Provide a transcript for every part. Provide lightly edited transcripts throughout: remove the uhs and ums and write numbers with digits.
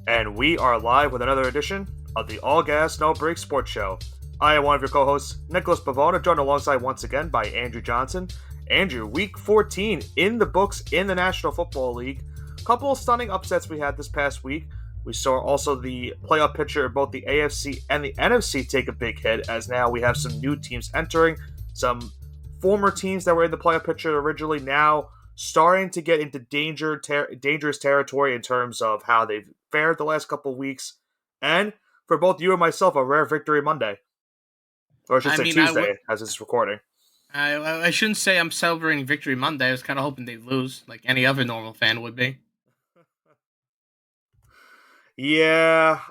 And we are live with another edition of the All Gas No Break Sports Show. I am one of your co-hosts, Nicholas Pavona, joined alongside once again by Andrew Johnson. Andrew, Week 14 in the books in the National Football League. A couple of stunning upsets we had this past week. We saw also the playoff picture of both the AFC and the NFC take a big hit, as now we have some new teams entering, some former teams that were in the playoff picture originally now starting to get into dangerous territory in terms of how they've fared the last couple of weeks. And for both you and myself, a rare victory Monday. Or I should say Tuesday, as it's recording. I shouldn't say I'm celebrating Victory Monday. I was kind of hoping they'd lose, like any other normal fan would be. Yeah,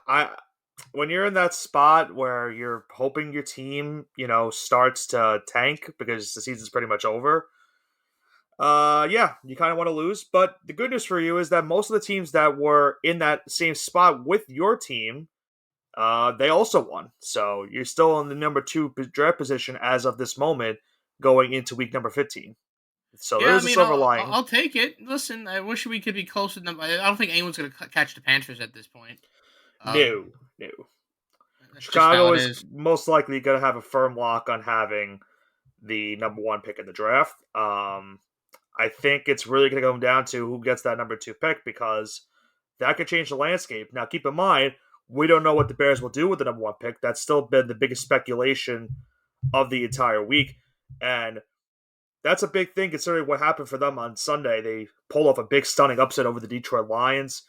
when you're in that spot where you're hoping your team, starts to tank because the season's pretty much over, yeah, you kind of want to lose. But the good news for you is that most of the teams that were in that same spot with your team, they also won. So you're still in the number 2 draft position as of this moment going into week number 15. So Yeah, there's a silver lining. I'll take it. Listen, I wish we could be closer than. I don't think anyone's going to catch the Panthers at this point. No. That's just how Chicago it is most likely going to have a firm lock on having the number 1 pick in the draft. I think it's really going to come down to who gets that number 2 pick, because that could change the landscape. Now, keep in mind, we don't know what the Bears will do with the number 1 pick. That's still been the biggest speculation of the entire week. And that's a big thing considering what happened for them on Sunday. They pulled off a big stunning upset over the Detroit Lions.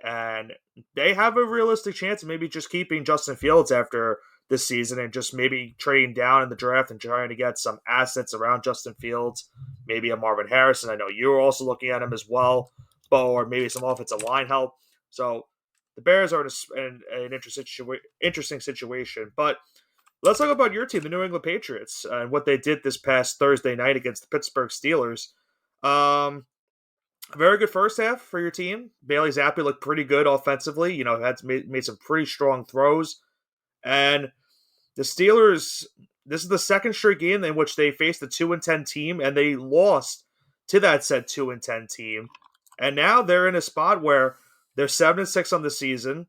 And they have a realistic chance of maybe just keeping Justin Fields after this season and just maybe trading down in the draft and trying to get some assets around Justin Fields. Maybe a Marvin Harrison. I know you're also looking at him as well. Or maybe some offensive line help. So the Bears are in an interesting situation. But let's talk about your team, the New England Patriots, and what they did this past Thursday night against the Pittsburgh Steelers. Very good first half for your team. Bailey Zappi looked pretty good offensively. Had made some pretty strong throws. And the Steelers, this is the second straight game in which they faced a 2-10 team, and they lost to that said 2-10 team. And now they're in a spot where they're 7-6 on the season.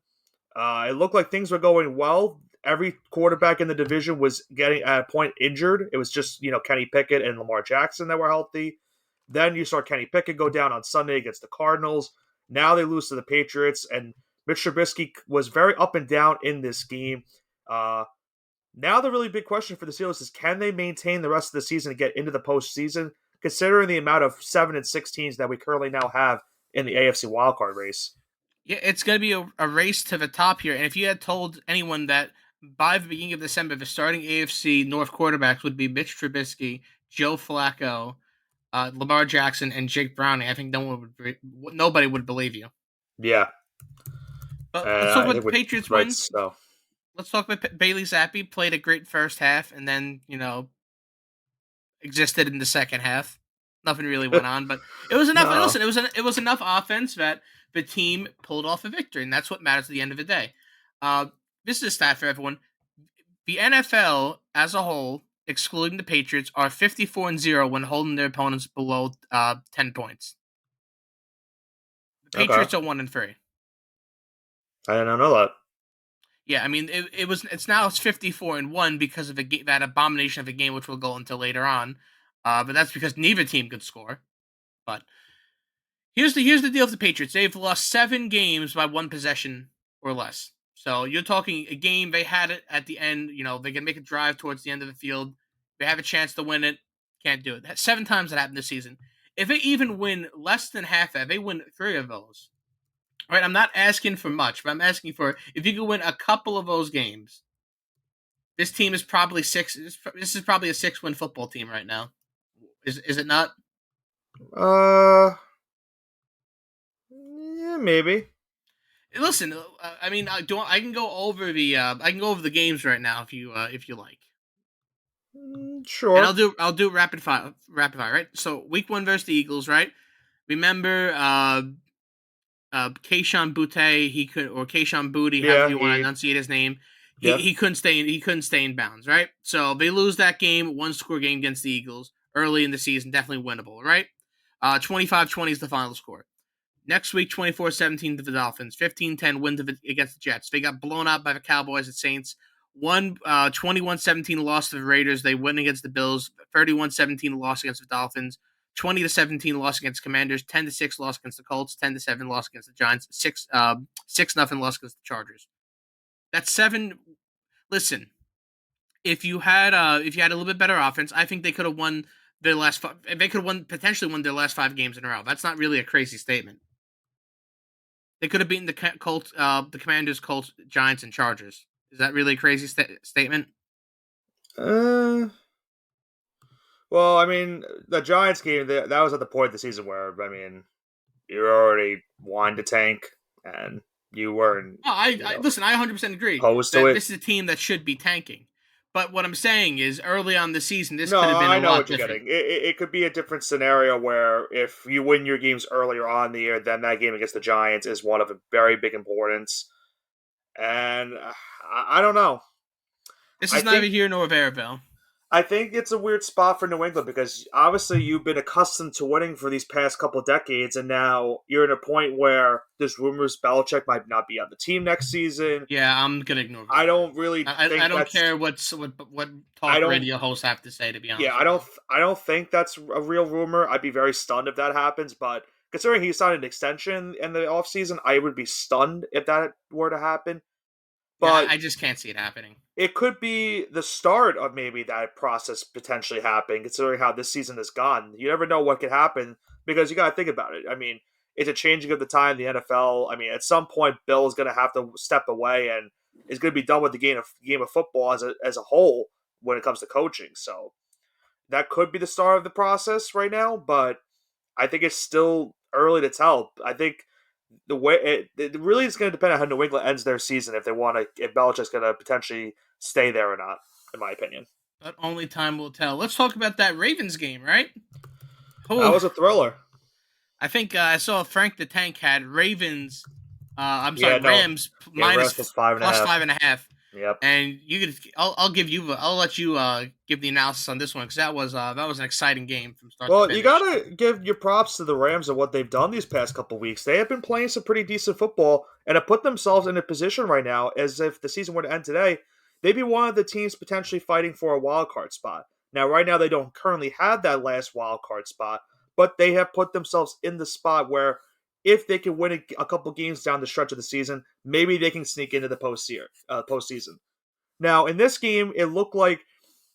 It looked like things were going well. Every quarterback in the division was getting at a point injured. It was just, Kenny Pickett and Lamar Jackson that were healthy. Then you saw Kenny Pickett go down on Sunday against the Cardinals. Now they lose to the Patriots, and Mitch Trubisky was very up and down in this game. Now the really big question for the Steelers is, can they maintain the rest of the season and get into the postseason, considering the amount of 7-6 teams that we currently now have in the AFC wildcard race? Yeah, it's going to be a race to the top here. And if you had told anyone that by the beginning of December, the starting AFC North quarterbacks would be Mitch Trubisky, Joe Flacco, Lamar Jackson, and Jake Browning, I think nobody would believe you. Yeah. But let's talk about the Patriots win. So. Let's talk about Bailey Zappi. Played a great first half, and then existed in the second half. Nothing really went on, but it was enough. No. Listen, it was enough offense that the team pulled off a victory, and that's what matters at the end of the day. This is a stat for everyone. The NFL as a whole, excluding the Patriots, are 54-0 when holding their opponents below 10 points. The Patriots are 1-3. I didn't know that. Yeah, I mean it's 54-1 because of that abomination of a game, which we'll go into later on. But that's because neither team could score. But here's the deal with the Patriots. They've lost 7 games by 1 possession or less. So you're talking a game they had it at the end. They can make a drive towards the end of the field. They have a chance to win it. Can't do it. 7 times that happened this season. If they even win less than half that, they win 3 of those. All right, I'm not asking for much, but I'm asking for, if you could win a couple of those games, this team is probably 6. This is probably a 6-win football team right now. Is it not? Yeah, maybe. Listen, I mean, I can go over the games right now if you like. Sure. And I'll do rapid fire, right? So week 1 versus the Eagles, right? Remember, Kayshon Boutte, or Kayshon Boutte, however you want to enunciate his name. He couldn't stay in bounds, right? So they lose that game, 1-score game against the Eagles early in the season, definitely winnable, right? 25-20 is the final score. Next week, 24-17 to the Dolphins. 15-10 win against the Jets. They got blown out by the Cowboys and Saints. 21-17 loss to the Raiders. They win against the Bills. 31-17 loss against the Dolphins. 20-17 loss against Commanders. 10-6 loss against the Colts. 10-7 loss against the Giants. 6-0 loss against the Chargers. That's 7. Listen, if you had a little bit better offense, I think they could have won their last. They could have potentially won their last 5 games in a row. That's not really a crazy statement. They could have beaten the the Commanders, Colts, Giants, and Chargers. Is that really a crazy statement? Uh, well, I mean, the Giants game that was at the point of the season where you're already wanting to tank, and you weren't. Oh, listen. I 100% agree Opposed to that it. this is a team that should be tanking. But what I'm saying is, early on the season, this No, could have been I a know lot what you're different. getting. It could be a different scenario where if you win your games earlier on in the year, then that game against the Giants is one of a very big importance. And I don't know. This I is neither think here nor there, Bill. I think it's a weird spot for New England because obviously you've been accustomed to winning for these past couple of decades, and now you're at a point where there's rumors Belichick might not be on the team next season. Yeah, I'm gonna ignore I that. don't really I think don't that's. care what I talk don't. radio hosts have to say. To be Yeah, honest with you. I don't think that's a real rumor. I'd be very stunned if that happens, but considering he signed an extension in the offseason, I would be stunned if that were to happen. Yeah, But I just can't see it happening. it could be the start of maybe that process potentially happening, considering how this season has gone. You never know what could happen because you got to think about it. I mean, it's a changing of the time in the NFL. I mean, at some point, Bill is going to have to step away and is going to be done with the game of football as a whole when it comes to coaching. So that could be the start of the process right now, but I think it's still early to tell. I think the way it really is going to depend on how New England ends their season if they want to, if Belichick's going to potentially stay there or not, in my opinion. But only time will tell. Let's talk about that Ravens game, right? That Oh, was a thriller. I think I saw Frank the Tank had Ravens. I'm sorry, Yeah, no. Rams Yeah, Rams plus five and a plus half. 5.5. Yep. And you could, I'll let you give the analysis on this one because that was an exciting game from start to Well, you finish. gotta give your props to the Rams and what they've done these past couple weeks. They have been playing some pretty decent football and have put themselves in a position right now as if the season were to end today, they'd be one of the teams potentially fighting for a wild card spot. Now, right now, they don't currently have that last wild card spot, but they have put themselves in the spot where if they can win a couple games down the stretch of the season, maybe they can sneak into the postseason. Now, in this game, it looked like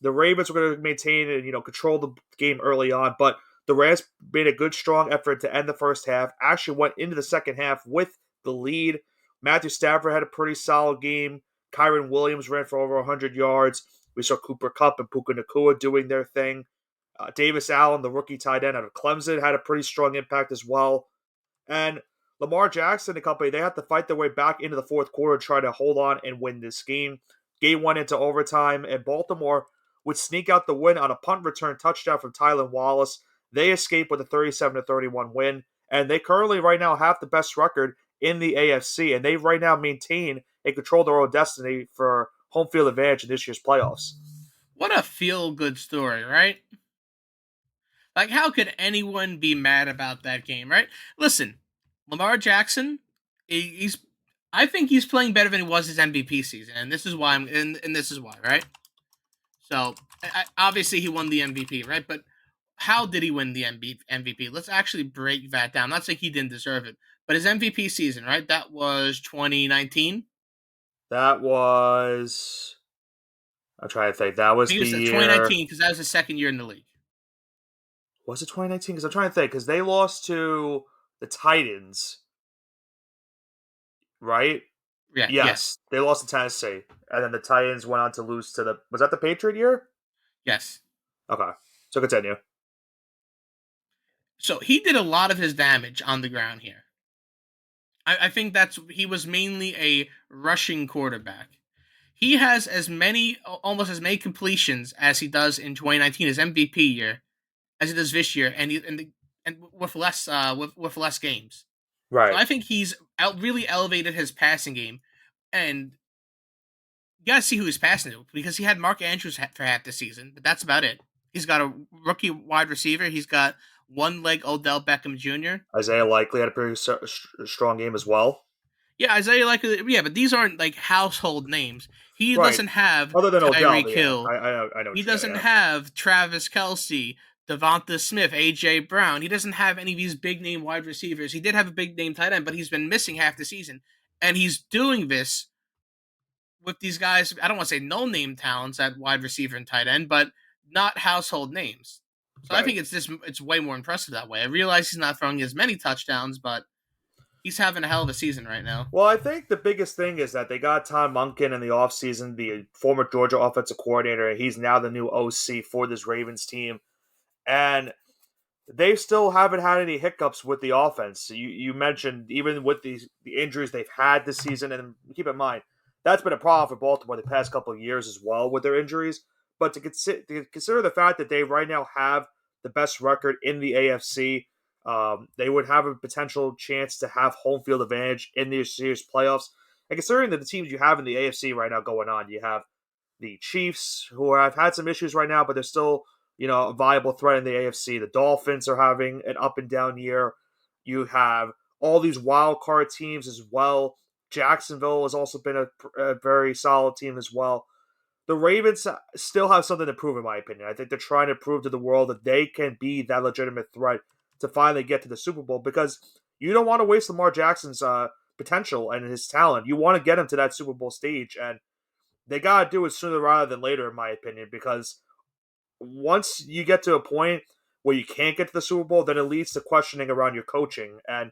the Ravens were going to maintain and control the game early on, but the Rams made a good, strong effort to end the first half. Actually, went into the second half with the lead. Matthew Stafford had a pretty solid game. Kyron Williams ran for over 100 yards. We saw Cooper Kupp and Puka Nacua doing their thing. Davis Allen, the rookie tight end out of Clemson, had a pretty strong impact as well. And Lamar Jackson and company, they have to fight their way back into the fourth quarter, try to hold on and win this game. Game went into overtime, and Baltimore would sneak out the win on a punt return touchdown from Tylan Wallace. They escape with a 37-31 win, and they currently right now have the best record in the AFC, and they right now maintain and control their own destiny for home field advantage in this year's playoffs. What a feel good story, right? Like, how could anyone be mad about that game, right? Listen, Lamar Jackson, he's I think he's playing better than he was his MVP season, and this is why and this is why, right? So obviously he won the MVP, right? But how did he win the MVP? Let's actually break that down. Not saying he didn't deserve it, but his MVP season, right? That was 2019. That was. I'm trying to think. That I was think it the was year. 2019 because that was his second year in the league. Was it 2019? Because I'm trying to think. Because they lost to the Titans, right? Yeah, yes, Yes, they lost to Tennessee, and then the Titans went on to lose to the. Was that the Patriot year? yes. Okay, so continue. So he did a lot of his damage on the ground here. I think he was mainly a rushing quarterback. He has almost as many completions as he does in 2019, his MVP year, as he does this year, and with less with less games. So Right. I think he's really elevated his passing game, and you gotta see who he's passing to because he had Mark Andrews for half the season, but that's about it. He's got a rookie wide receiver. He's got one leg Odell Beckham Jr. Isaiah Likely had a pretty strong game as well. Yeah, Isaiah Likely. Yeah, but these aren't like household names. He Right. doesn't have Other than Odell, Tyreek but yeah, Hill. I know He what you mean. doesn't Yeah. have Travis Kelsey, Devonta Smith, AJ Brown. He doesn't have any of these big name wide receivers. He did have a big name tight end, but he's been missing half the season, and he's doing this with these guys. I don't want to say no name talents at wide receiver and tight end, but not household names. So I Right. think it's way more impressive that way. I realize he's not throwing as many touchdowns, but he's having a hell of a season right now. Well, I think the biggest thing is that they got Tom Munkin in the offseason, the former Georgia offensive coordinator, and he's now the new OC for this Ravens team. And they still haven't had any hiccups with the offense. You mentioned even with the injuries they've had this season, and keep in mind that's been a problem for Baltimore the past couple of years as well with their injuries. But to consider the fact that they right now have the best record in the AFC, they would have a potential chance to have home field advantage in these series playoffs. And considering that the teams you have in the AFC right now going on, you have the Chiefs, who have had some issues right now, but they're still, a viable threat in the AFC. The Dolphins are having an up and down year. You have all these wild card teams as well. Jacksonville has also been a very solid team as well. The Ravens still have something to prove, in my opinion. I think they're trying to prove to the world that they can be that legitimate threat to finally get to the Super Bowl, because you don't want to waste Lamar Jackson's potential and his talent. You want to get him to that Super Bowl stage, and they got to do it sooner rather than later, in my opinion, because once you get to a point where you can't get to the Super Bowl, then it leads to questioning around your coaching. And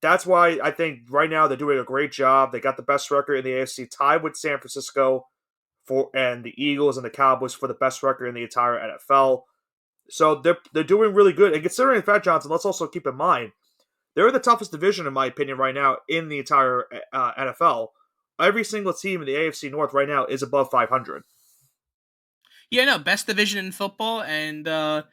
that's why I think right now they're doing a great job. They got the best record in the AFC, tied with San Francisco and the Eagles and the Cowboys for the best record in the entire NFL. So they're doing really good. And considering Fat Johnson, let's also keep in mind they're the toughest division, in my opinion, right now in the entire NFL. Every single team in the AFC North right now is above 500. Yeah, no, best division in football. And do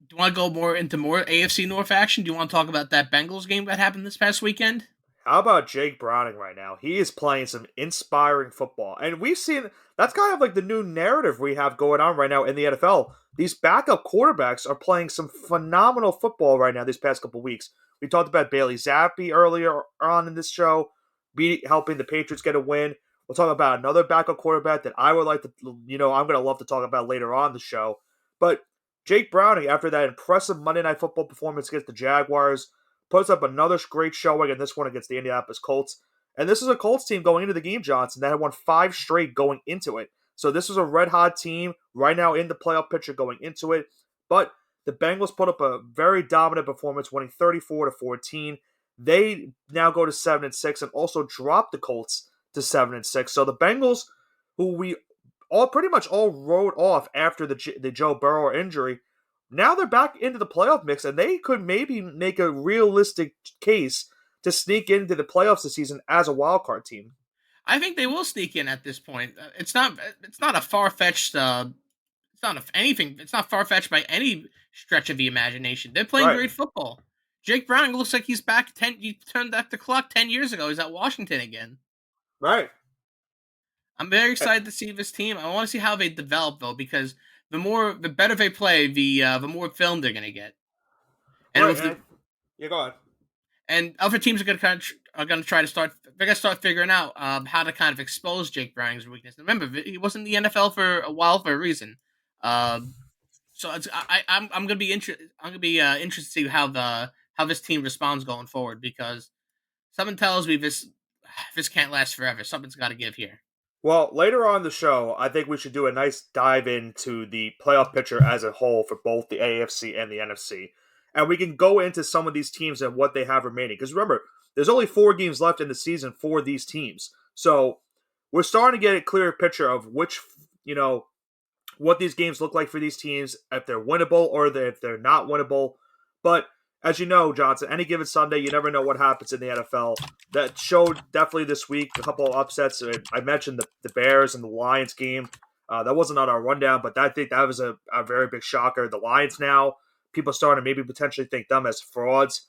you want to go more into more AFC North action? Do you want to talk about that Bengals game that happened this past weekend? How about Jake Browning right now? He is playing some inspiring football. And we've seen that's kind of like the new narrative we have going on right now in the NFL. These backup quarterbacks are playing some phenomenal football right now these past couple weeks. We talked about Bailey Zappi earlier on in this show, helping the Patriots get a win. We'll talk about another backup quarterback that I would like to, I'm going to love to talk about later on the show. But Jake Browning, after that impressive Monday Night Football performance against the Jaguars, puts up another great showing, and this one against the Indianapolis Colts. And this is a Colts team going into the game, Johnson, that had won 5 straight going into it. So this is a red-hot team right now in the playoff picture going into it. But the Bengals put up a very dominant performance, winning 34-14. They now go to 7-6 and also drop the Colts to 7-6. So the Bengals, who we all pretty much all wrote off after the Joe Burrow injury, now they're back into the playoff mix, and they could maybe make a realistic case to sneak into the playoffs this season as a wild card team. I think they will sneak in at this point. It's not a far fetched. It's not anything. It's not far fetched by any stretch of the imagination. They're playing Right, great football. Jake Browning looks like he's back. He turned back the clock 10 years ago. He's at Washington again. right, I'm very eh, excited to see this team. I want to see how they develop though, because the better they play, the more film they're gonna get. And right. with the Yeah, go ahead. and other teams are gonna try to start. They're gonna start figuring out how to kind of expose Jake Browning's weakness. Remember, he was in the NFL for a while for a reason. Um, so I'm gonna be interested. I'm gonna be interested to see how this team responds going forward, because something tells me this can't last forever. Something's got to give here. Well, later on in the show, I think we should do a nice dive into the playoff picture as a whole for both the AFC and the NFC. And we can go into some of these teams and what they have remaining. Because remember, there's only 4 games left in the season for these teams. So we're starting to get a clearer picture of what these games look like for these teams, if they're winnable or if they're not winnable. But as you know, Johnson, any given Sunday, you never know what happens in the NFL. That showed definitely this week a couple of upsets. I mentioned the Bears and the Lions game. That wasn't on our rundown, but I think that was a very big shocker. The Lions now, people starting to maybe potentially think them as frauds.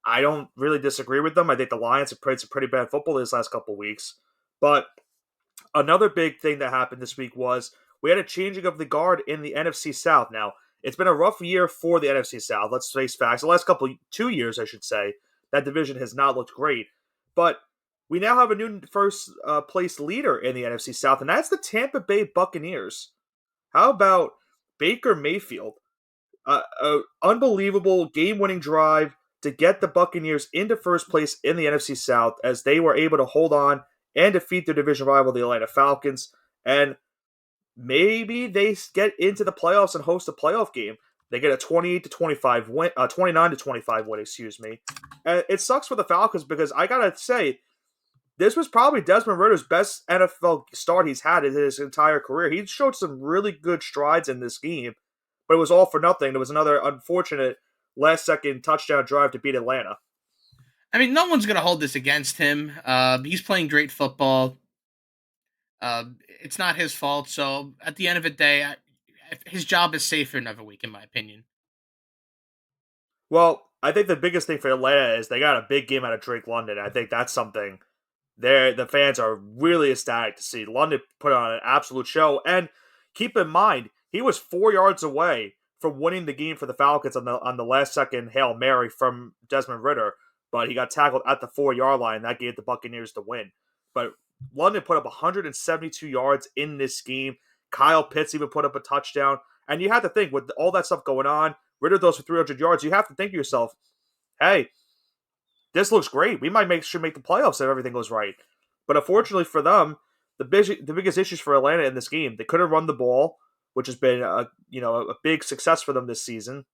I don't really disagree with them. I think the Lions have played some pretty bad football this last couple of weeks. But another big thing that happened this week was we had a changing of the guard in the NFC South. Now, it's been a rough year for the NFC South. Let's face facts. The last 2 years, I should say, that division has not looked great. But we now have a new first place leader in the NFC South, and that's the Tampa Bay Buccaneers. How about Baker Mayfield? An unbelievable game-winning drive to get the Buccaneers into first place in the NFC South as they were able to hold on and defeat their division rival, the Atlanta Falcons. And maybe they get into the playoffs and host a playoff game. They get a 28-25 win, 29-25 win, excuse me. And it sucks for the Falcons because I gotta say, this was probably Desmond Ritter's best NFL start he's had in his entire career. He showed some really good strides in this game, but it was all for nothing. There was another unfortunate last-second touchdown drive to beat Atlanta. I mean, no one's going to hold this against him. He's playing great football. It's not his fault. So at the end of the day, his job is safe for another week, in my opinion. Well, I think the biggest thing for Atlanta is they got a big game out of Drake London. I think that's something the fans are really ecstatic to see. London put on an absolute show. And keep in mind, he was 4 yards away from winning the game for the Falcons on the last second Hail Mary from Desmond Ridder, but he got tackled at the 4-yard line. That gave the Buccaneers the win. But London put up 172 yards in this game. Kyle Pitts even put up a touchdown. And you have to think, with all that stuff going on, Ridder throws for 300 yards, you have to think to yourself, hey, this looks great. We should make the playoffs if everything goes right. But unfortunately for them, the biggest issues for Atlanta in this game, they couldn't run the ball, which has been a big success for them this season.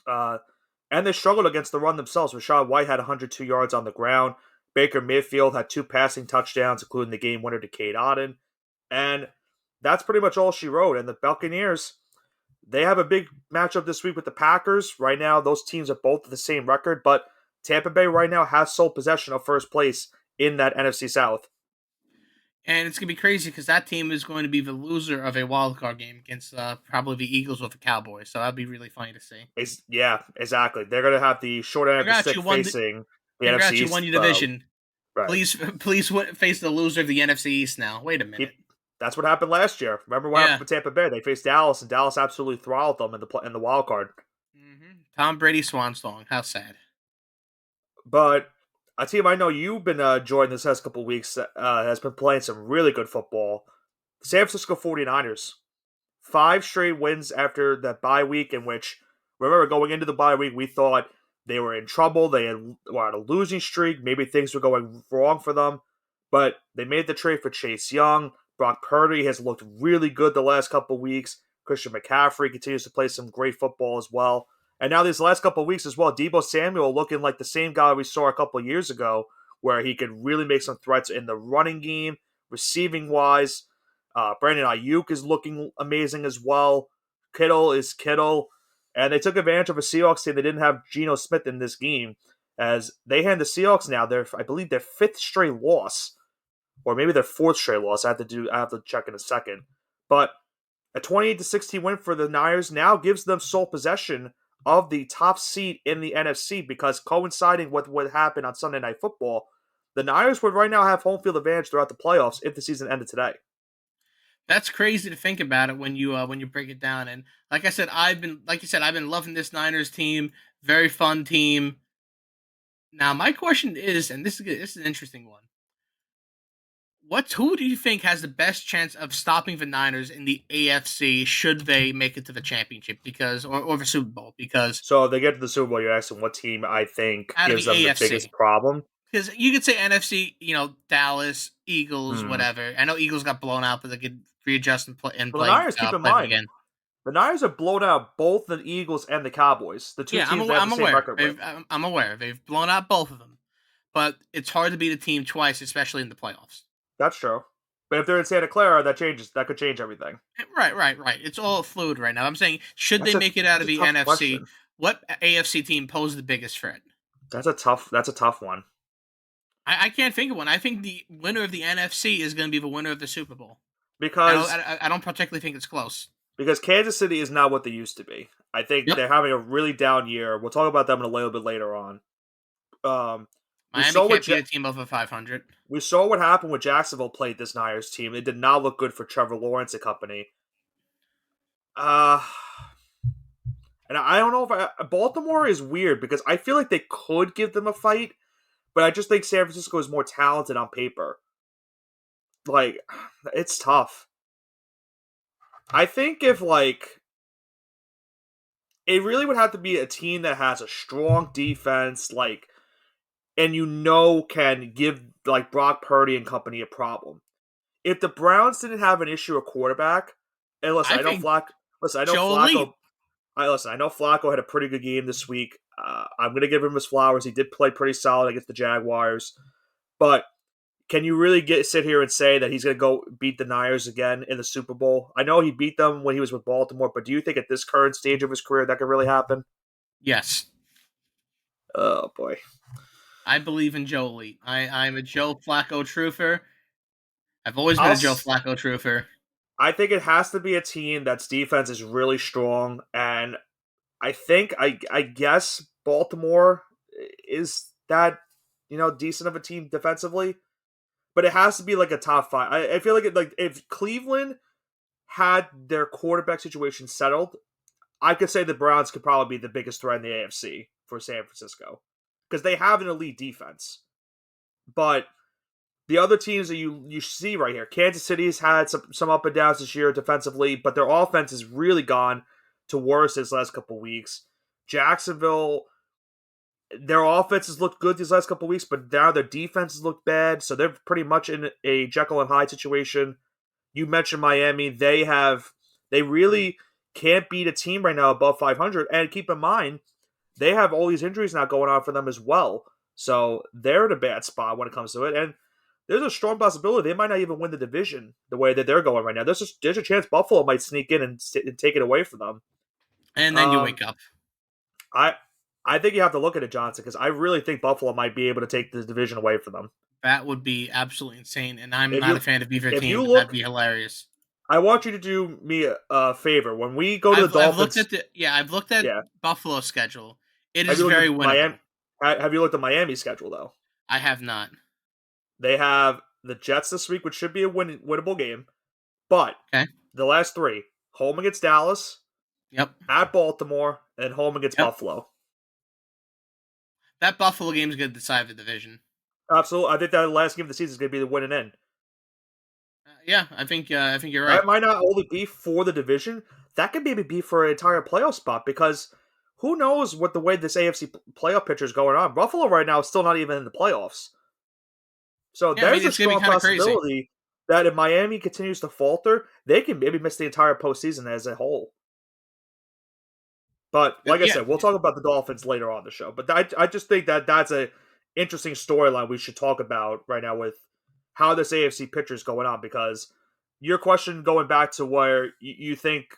And they struggled against the run themselves. Rachaad White had 102 yards on the ground. Baker Mayfield had 2 passing touchdowns, including the game winner to Cade Otton. And that's pretty much all she wrote. And the Buccaneers, they have a big matchup this week with the Packers. Right now, those teams are both the same record, but Tampa Bay right now has sole possession of first place in that NFC South. And it's going to be crazy because that team is going to be the loser of a wildcard game against probably the Eagles or the Cowboys. So that'd be really funny to see. Yeah, exactly. They're going to have the short end of the stick facing the NFC East. You won your division. Right. Please face the loser of the NFC East now. Wait a minute. That's what happened last year. Remember what happened with Tampa Bay? They faced Dallas, and Dallas absolutely throttled them in the wild card. Mm-hmm. Tom Brady swan song. How sad. But a team I know you've been enjoying this last couple of weeks has been playing some really good football. San Francisco 49ers. 5 straight wins after that bye week, in which, remember, going into the bye week, we thought they were in trouble. They were on a losing streak. Maybe things were going wrong for them. But they made the trade for Chase Young. Brock Purdy has looked really good the last couple of weeks. Christian McCaffrey continues to play some great football as well. And now these last couple of weeks as well, Deebo Samuel looking like the same guy we saw a couple of years ago, where he could really make some threats in the running game, receiving-wise. Brandon Ayuk is looking amazing as well. Kittle is Kittle. And they took advantage of a Seahawks team. They didn't have Geno Smith in this game, as they hand the Seahawks now I believe their 5th straight loss, or maybe their 4th straight loss. I have to check in a second. But a 28-16 win for the Niners now gives them sole possession of the top seed in the NFC, because coinciding with what happened on Sunday Night Football, the Niners would right now have home field advantage throughout the playoffs if the season ended today. That's crazy to think about it when you break it down. And like I said, I've been loving this Niners team. Very fun team. Now my question is, and this is an interesting one. Who do you think has the best chance of stopping the Niners in the AFC should they make it to the championship or the Super Bowl? Because so if they get to the Super Bowl, you're asking what team I think gives them AFC. the biggest problem. Because you could say NFC, Dallas, Eagles, whatever. I know Eagles got blown out, but they could readjust and play. The Niners, keep in mind, again. The Niners have blown out both the Eagles and the Cowboys. The two teams that have the same record with. I'm aware. They've blown out both of them. But it's hard to beat a team twice, especially in the playoffs. That's true. But if they're in Santa Clara, that could change everything. Right. It's all fluid right now. I'm saying, should they make it out of the NFC, question. What AFC team poses the biggest threat? That's a tough one. I can't think of one. I think the winner of the NFC is going to be the winner of the Super Bowl. Because I don't particularly think it's close. Because Kansas City is not what they used to be. I think they're having a really down year. We'll talk about them a little bit later on. Miami can't be a team over 500. We saw what happened when Jacksonville played this Niners team. It did not look good for Trevor Lawrence and company. And I don't know if Baltimore is weird because I feel like they could give them a fight, but I just think San Francisco is more talented on paper. Like, it's tough. I think if like it really would have to be a team that has a strong defense, like, and can give like Brock Purdy and company a problem. If the Browns didn't have an issue at quarterback, and I think I know Joe Elite. Flacco. I know Flacco had a pretty good game this week. I'm going to give him his flowers. He did play pretty solid against the Jaguars, but can you really sit here and say that he's going to go beat the Niners again in the Super Bowl? I know he beat them when he was with Baltimore, but do you think at this current stage of his career that could really happen? Yes. Oh boy. I believe in Joe Elite. I'm a Joe Flacco truther. I've always been I'll a Joe Flacco truther. I think it has to be a team that's defense is really strong, and I guess Baltimore is that decent of a team defensively, but it has to be like a top five. I feel like if Cleveland had their quarterback situation settled, I could say the Browns could probably be the biggest threat in the AFC for San Francisco because they have an elite defense. But the other teams that you see right here, Kansas City's had some up and downs this year defensively, but their offense has really gone to worse this last couple weeks. Jacksonville, their offenses looked good these last couple weeks, but now their defenses look bad, so they're pretty much in a Jekyll and Hyde situation. You mentioned Miami; they really can't beat a team right now above 500. And keep in mind, they have all these injuries now going on for them as well, so they're in a bad spot when it comes to it. And there's a strong possibility they might not even win the division the way that they're going right now. There's a chance Buffalo might sneak in and take it away from them. And then you Um, wake up. I I think you have to look at it, Johnson, because I really think Buffalo might be able to take the division away from them. That would be absolutely insane. And I'm If not a you fan of either if team, you but that'd look, be hilarious. I want you to do me a favor when we go to the I've looked Dolphins. at I've looked at Yeah, Buffalo's schedule. It have is you looked very at Miami? winnable. Have you looked at Miami's schedule though? I have not. They have the Jets this week, which should be a winnable game, but Okay. the last three: home against Dallas, Yep. at Baltimore, and home against Yep. Buffalo. That Buffalo game is going to decide the division. Absolutely, I think that last game of the season is going to be the winning end. Yeah, I think you're right. That might not only be for the division; that could maybe be for an entire playoff spot because who knows what the way this AFC playoff picture is going on. Buffalo right now is still not even in the playoffs, so Yeah, I mean there's a it's going to be strong kind of crazy. possibility that if Miami continues to falter, they can maybe miss the entire postseason as a whole. But like I Yeah, said, we'll talk about the Dolphins later on the show. But I just think that that's a interesting storyline we should talk about right now with how this AFC picture is going on. Because your question going back to where you think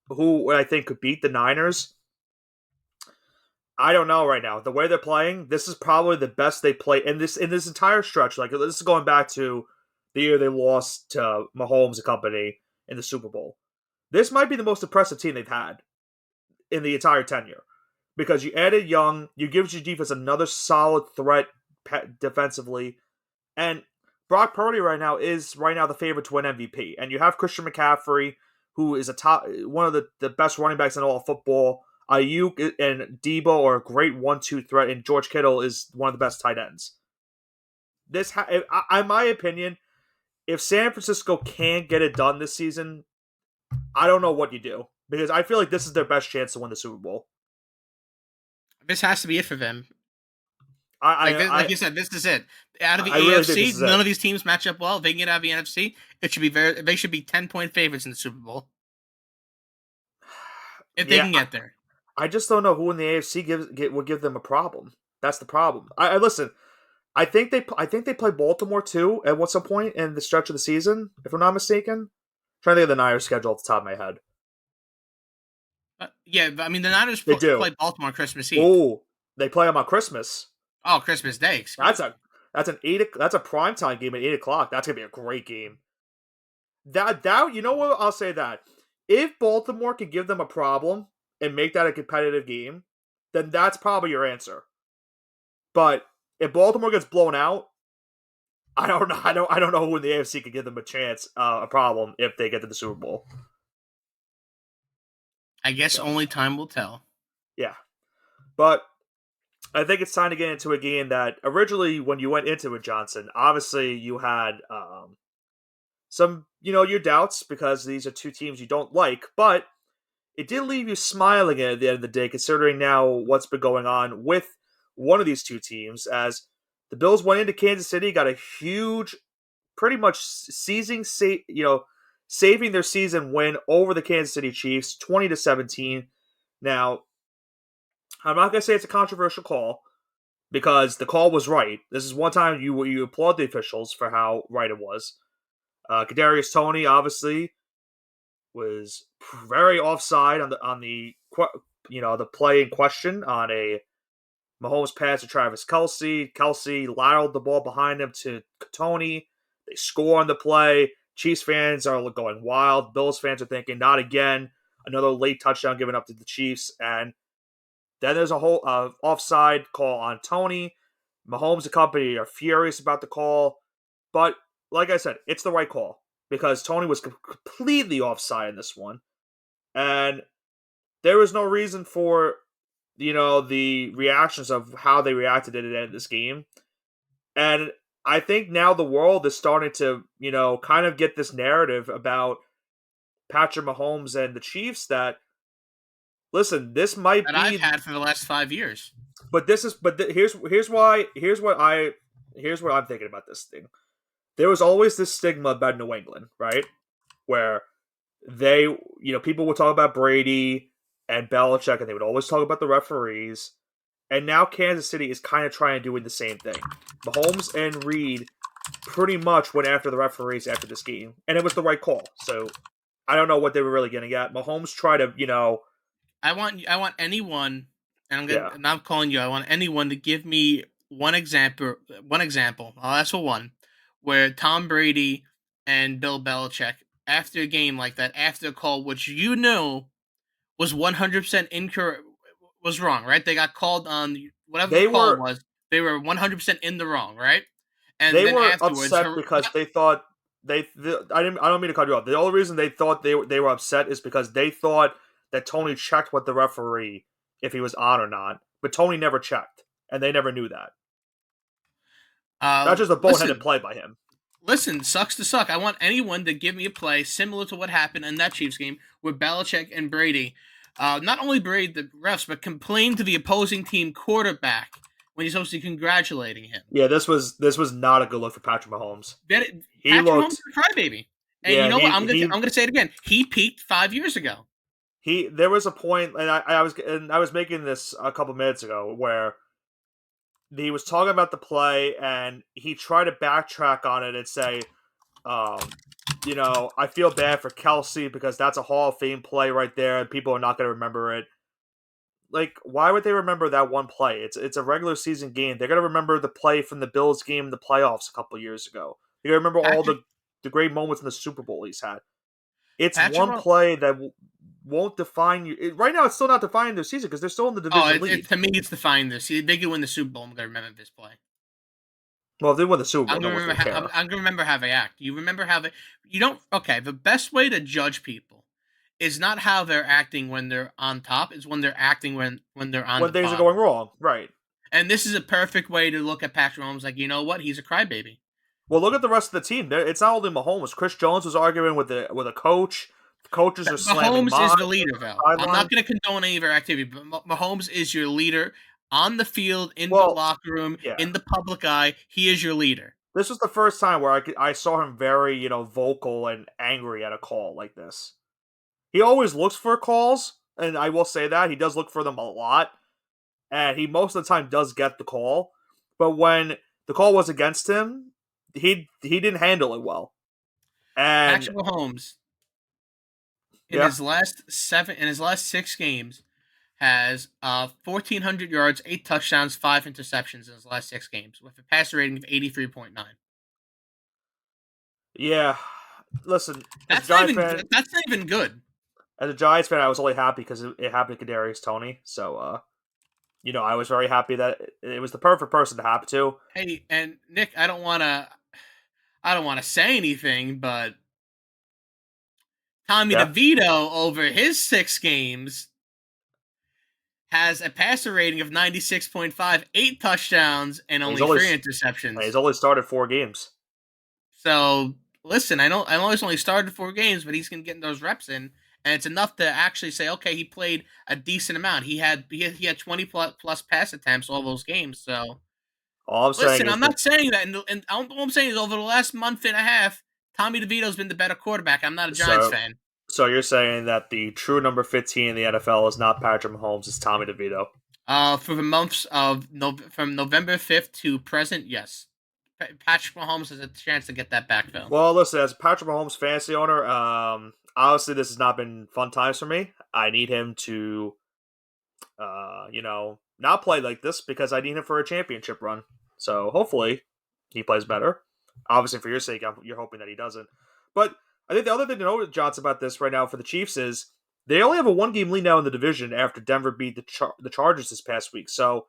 who I think could beat the Niners, I don't know right now. The way they're playing, this is probably the best they play in this entire stretch. Like this is going back to the year they lost to Mahomes and company in the Super Bowl. This might be the most impressive team they've had in the entire tenure because you added Young, you give your defense another solid threat defensively, and Brock Purdy is right now the favorite to win MVP, and you have Christian McCaffrey, who is one of the best running backs in all of football. Ayuk and Debo are a great 1-2 threat, and George Kittle is one of the best tight ends. In my opinion, if San Francisco can't get it done this season, I don't know what you do because I feel like this is their best chance to win the Super Bowl. this has to be it for them. I Like I you said, this is it. Out of the I really think AFC, this is none it. of these teams match up well. If they can get out of the NFC, it should be they should be 10-point favorites in the Super Bowl if they Yeah, can get there. I just don't know who in the AFC would give them a problem. That's the problem. I listen. I think they play Baltimore too at some point in the stretch of the season, if I'm not mistaken. I'm trying to think of the Niners schedule off the top of my head. Yeah, but, I mean the Niners They do. play Baltimore Christmas Eve. Oh, they play them on Christmas. Oh, Christmas Day. That's Excuse me. that's a primetime game at 8 o'clock. That's gonna be a great game. That you know what? I'll say that if Baltimore can give them a problem and make that a competitive game, then that's probably your answer. But if Baltimore gets blown out, I don't know. I don't know who in the AFC could give them a chance, a problem if they get to the Super Bowl. I guess So only time will tell. Yeah, but I think it's time to get into a game that originally, when you went into it, Johnson, obviously you had some, your doubts because these are two teams you don't like, but it did leave you smiling at the end of the day, considering now what's been going on with one of these two teams. As the Bills went into Kansas City, got a huge, pretty much saving their season win over the Kansas City Chiefs, 20-17. Now, I'm not gonna say it's a controversial call because the call was right. This is one time you applaud the officials for how right it was. Kadarius Toney obviously was very offside on the play in question on a Mahomes pass to Travis Kelsey. Kelsey lateraled the ball behind him to Toney. They score on the play. Chiefs fans are going wild. Bills fans are thinking, not again. Another late touchdown given up to the Chiefs. And then there's a whole offside call on Toney. Mahomes and company are furious about the call. But like I said, it's the right call because Toney was completely offside in this one. And there was no reason for the reactions of how they reacted at the end of this game. And I think now the world is starting to, kind of get this narrative about Patrick Mahomes and the Chiefs that, listen, this might that I've be, had for the last 5 years. but this is, but here's what I'm thinking about this thing. There was always this stigma about New England, right? Where they, people would talk about Brady and Belichick, and they would always talk about the referees. And now Kansas City is kind of trying to do the same thing. Mahomes and Reed pretty much went after the referees after this game, and it was the right call. So I don't know what they were really getting at. Mahomes tried to, I want anyone, and yeah, I'm not calling you. I want anyone to give me one example. One example. I'll ask for one where Tom Brady and Bill Belichick, after a game like that, after a call which was 100% incorrect, was wrong, right? They got called on whatever the they call were was. They were 100% in the wrong, right? And they then were afterwards, upset because they thought I don't mean to cut you off. The only reason they thought they were upset is because they thought that Tony checked with the referee if he was on or not, but Tony never checked, and they never knew that. Not just a boneheaded listen, play by him. Listen, sucks to suck. I want anyone to give me a play similar to what happened in that Chiefs game with Belichick and Brady. Not only Brady the refs, but complain to the opposing team quarterback when you're supposed to be congratulating him. Yeah, this was not a good look for Patrick Mahomes. He Patrick Mahomes is looked, a crybaby, and you yeah, know what? he I'm gonna say it again. He peaked 5 years ago. there was a point, and I was making this a couple minutes ago where he was talking about the play and he tried to backtrack on it and say, I feel bad for Kelsey because that's a Hall of Fame play right there, and people are not going to remember it. Like, why would they remember that one play? It's a regular season game. They're going to remember the play from the Bills game in the playoffs a couple years ago. They're going to remember all Patrick the great moments in the Super Bowl he's had. It's Patrick one Mahomes. play that won't define you. Right now, it's still not defining their season because they're still in the Oh, division lead. to me, it's defining this. They could win the Super Bowl. I'm gonna remember this play. Well, if they win the Super Bowl, I'm no gonna one's going remember. to care. I'm gonna remember how they act. You remember how they. You don't. Okay. The best way to judge people is not how they're acting when they're on top. It's when they're acting when they're on When the things are bottom. going wrong, right. And this is a perfect way to look at Patrick Mahomes. Like, you know what? He's a crybaby. Well, look at the rest of the team. It's not only Mahomes. Chris Jones was arguing with a coach. The coaches are slamming Mahomes is mine the on leader, the though. I'm not sideline. going to condone any of their activity, but Mahomes is your leader on the field, in the Well, locker room, yeah. in the public eye. He is your leader. This was the first time where I saw him very, vocal and angry at a call like this. He always looks for calls, and I will say that. He does look for them a lot, and he most of the time does get the call. But when the call was against him, he didn't handle it well. And Patrick Mahomes yeah, in his last 6 games has 1,400 yards, 8 touchdowns, 5 interceptions in his last 6 games with a passer rating of 83.9. yeah. Listen, as a Giants fan, That's not even good. I was only happy because it happened to Kadarius Toney. So, I was very happy that it was the perfect person to happen to. Hey, and Nick, I don't want to say anything, but Tommy Yeah, DeVito over his 6 games has a passer rating of 96.5, 8 touchdowns, and And only 3 interceptions. he's only started 4 games. So listen, I know he's only started 4 games, but he's gonna get those reps in, and it's enough to actually say, okay, he played a decent amount. He had 20 plus pass attempts all those games. So All I'm saying listen, is I'm that not saying that, and all I'm saying is over the last month and a half, Tommy DeVito's been the better quarterback. I'm not a Giants so fan. so you're saying that the true number 15 in the NFL is not Patrick Mahomes, it's Tommy DeVito. For the months of from November 5th to present, yes, Patrick Mahomes has a chance to get that backfill. Well, listen, as a Patrick Mahomes fantasy owner, obviously this has not been fun times for me. I need him to, not play like this because I need him for a championship run. So hopefully he plays better. Obviously, for your sake, you're hoping that he doesn't. But I think the other thing to know, Johnson, about this right now for the Chiefs is they only have a 1 game lead now in the division after Denver beat the Chargers this past week. So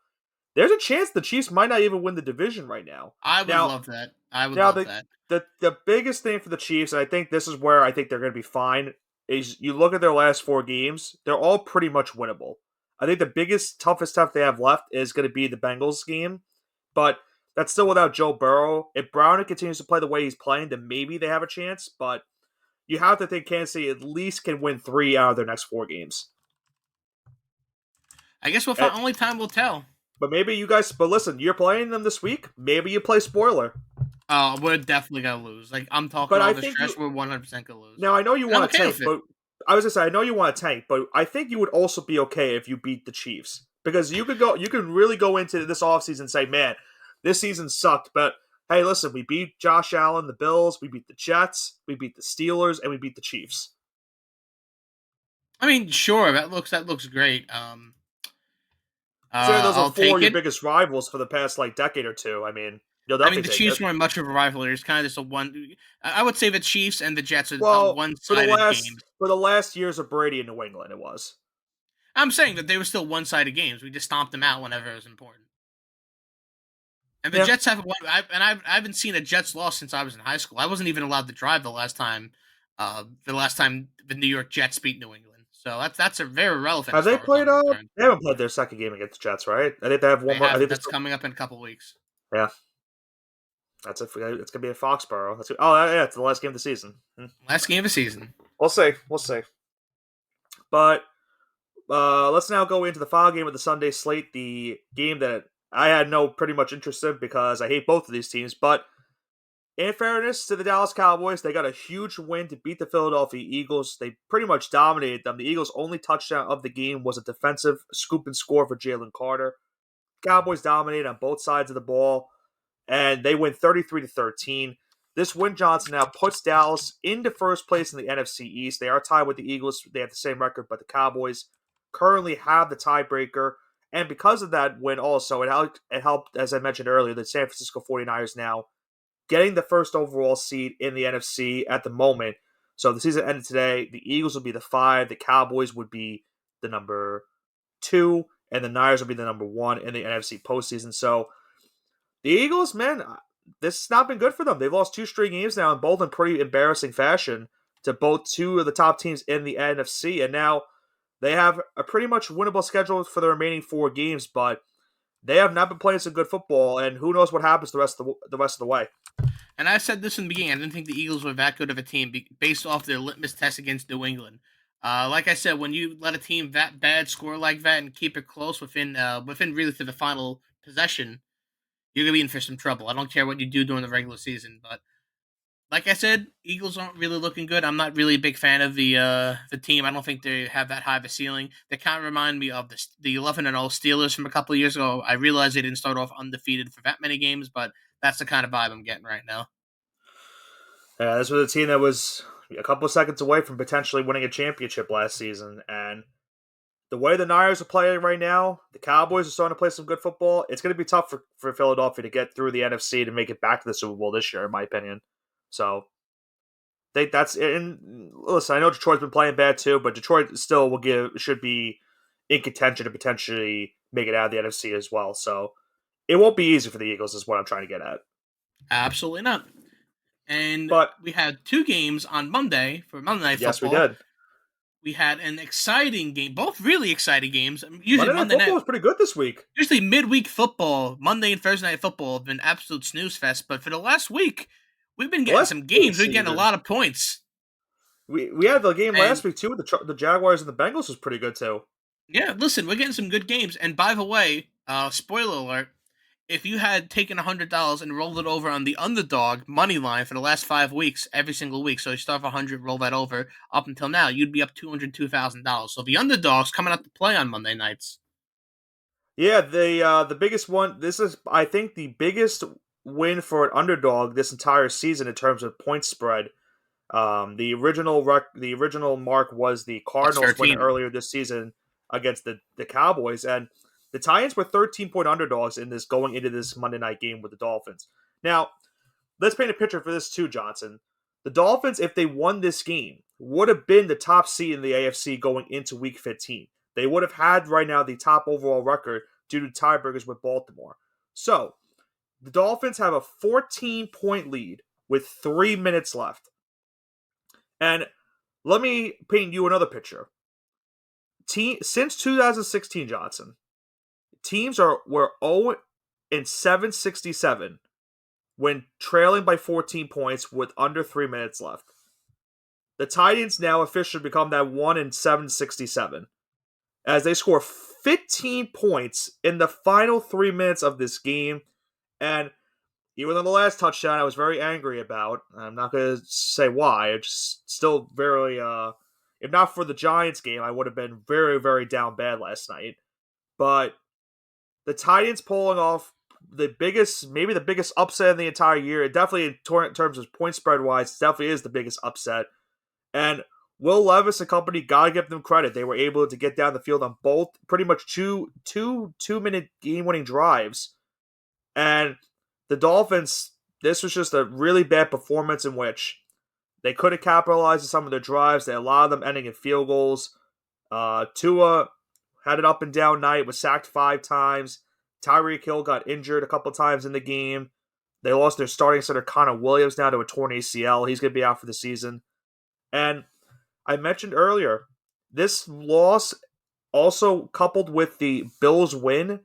there's a chance the Chiefs might not even win the division right now. I would Now, love that. I would now love the that. the biggest thing for the Chiefs, and I think this is where I think they're going to be fine, is you look at their last 4 games, they're all pretty much winnable. I think the biggest, toughest stuff they have left is going to be the Bengals game, but that's still without Joe Burrow. If Browning continues to play the way he's playing, then maybe they have a chance, but you have to think Kansas City at least can win 3 out of their next 4 games. I guess we'll And, find. Only time will tell. but maybe you guys, but listen, you're playing them this week. Maybe you play spoiler. We're definitely gonna lose. Like I'm talking But I all the think stress. We're 100% gonna lose. now I know you And I'm want to okay tank, with it. but I was gonna say I know you want to tank, but I think you would also be okay if you beat the Chiefs because you could really go into this offseason and say, man, this season sucked, but hey, listen, we beat Josh Allen, the Bills, we beat the Jets, we beat the Steelers, and we beat the Chiefs. I mean, sure, that looks great. Considering those are I'll four of take your it. biggest rivals for the past decade or two, I mean, you'll I mean, the definitely take Chiefs it. weren't much of a rivalry. It's kind of just a one. I would say the Chiefs and the Jets are Well, one-sided games. for the last years of Brady in New England, it was. I'm saying that they were still one-sided games. We just stomped them out whenever it was important. And the Yeah. Jets haven't won. I haven't seen a Jets loss since I was in high school. I wasn't even allowed to drive the last time. The last time the New York Jets beat New England. So that's a very relevant Have as they far as played? I'm concerned. They haven't played their second game against the Jets, right? I think they have one They more. I haven't. think they That's still. coming up in a couple weeks. Yeah, that's it. It's gonna be at Foxborough. Yeah, it's the last game of the season. Last game of the season. We'll see. We'll see. But let's now go into the final game of the Sunday slate. The game that I had no pretty much interest in because I hate both of these teams. But in fairness to the Dallas Cowboys, they got a huge win to beat the Philadelphia Eagles. They pretty much dominated them. The Eagles' only touchdown of the game was a defensive scoop and score for Jalen Carter. Cowboys dominated on both sides of the ball, and they win 33-13. This win, Johnson, now puts Dallas into first place in the NFC East. They are tied with the Eagles. They have the same record, but the Cowboys currently have the tiebreaker. And because of that win also, it helped, as I mentioned earlier, the San Francisco 49ers now getting the first overall seed in the NFC at the moment. So the season ended today. The Eagles would be the 5. The Cowboys would be the number 2. And the Niners would be the number 1 in the NFC postseason. So the Eagles, man, this has not been good for them. They've lost 2 straight games now, and both in pretty embarrassing fashion to both 2 of the top teams in the NFC. And now they have a pretty much winnable schedule for the remaining 4 games, but they have not been playing some good football, and who knows what happens the rest of the way. And I said this in the beginning. I didn't think the Eagles were that good of a team based off their litmus test against New England. Like I said, when you let a team that bad score like that and keep it close within really to the final possession, you're gonna be in for some trouble. I don't care what you do during the regular season, but like I said, Eagles aren't really looking good. I'm not really a big fan of the team. I don't think they have that high of a ceiling. They kind of remind me of the 11-0 Steelers from a couple of years ago. I realize they didn't start off undefeated for that many games, but that's the kind of vibe I'm getting right now. Yeah, this was a team that was a couple of seconds away from potentially winning a championship last season, and the way the Niners are playing right now, the Cowboys are starting to play some good football. It's going to be tough for Philadelphia to get through the NFC to make it back to the Super Bowl this year, in my opinion. So, that's and listen, I know Detroit's been playing bad too, but Detroit still should be in contention to potentially make it out of the NFC as well. So, it won't be easy for the Eagles, is what I'm trying to get at. Absolutely not. And But we had 2 games on Monday for Monday Night yes, we Football. did. we had an exciting game, both really exciting games. Usually Monday Night Monday Football night, was pretty good this week. usually midweek football, Monday and Thursday night football have been absolute snooze fest. But for the last week, we've been The getting last some week games. We're getting a season, lot of points. we had the game And last week too. The Jaguars and the Bengals was pretty good too. yeah, listen, we're getting some good games. And by the way, spoiler alert: if you had taken $100 and rolled it over on the underdog money line for the last 5 weeks, every single week, so you start off 100, roll that over up until now, you'd be up $202,000. So the underdog's coming out to play on Monday nights. Yeah, the biggest one. This is, I think, the biggest win for an underdog this entire season in terms of point spread. The original mark was the Plus Cardinals winning 13. earlier this season against the Cowboys, and the Titans were 13-point underdogs in this going into this Monday night game with the Dolphins. Now, let's paint a picture for this too, Johnson. The Dolphins, if they won this game, would have been the top seed in the AFC going into Week 15. They would have had right now the top overall record due to tiebreakers with Baltimore. So, the Dolphins have a 14-point lead with 3 minutes left. And let me paint you another picture. Since 2016, Johnson, teams were 0 and 767 when trailing by 14 points with under 3 minutes left. The Titans now officially become that 1 and 767 as they score 15 points in the final 3 minutes of this game. And even though the last touchdown I was very angry about, I'm not going to say why. It's just still very, if not for the Giants game, I would have been very, very down bad last night. But the Titans pulling off maybe the biggest upset in the entire year. It definitely, in terms of point spread wise, definitely is the biggest upset. And Will Levis and company, gotta give them credit. They were able to get down the field on both pretty much two-minute game-winning drives. And the Dolphins, this was just a really bad performance in which they could have capitalized on some of their drives. They allowed them ending in field goals. Tua had an up and down night, was sacked 5 times. Tyreek Hill got injured a couple times in the game. They lost their starting center, Connor Williams, now to a torn ACL. He's going to be out for the season. And I mentioned earlier, this loss also coupled with the Bills win,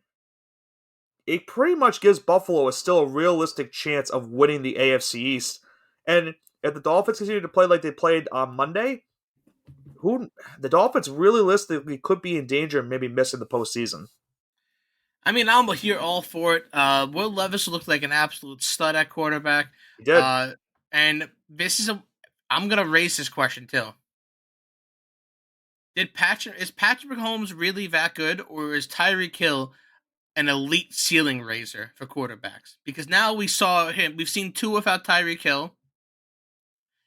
it pretty much gives Buffalo still a realistic chance of winning the AFC East. And if the Dolphins continue to play like they played on Monday, the Dolphins realistically could be in danger of maybe missing the postseason. I mean, I'm here all for it. Will Levis looked like an absolute stud at quarterback. He did. Uh, and this is I'm gonna raise this question too. Is Patrick Mahomes really that good, or is Tyreek Hill an elite ceiling raiser for quarterbacks? Because now we've seen two without Tyreek Hill,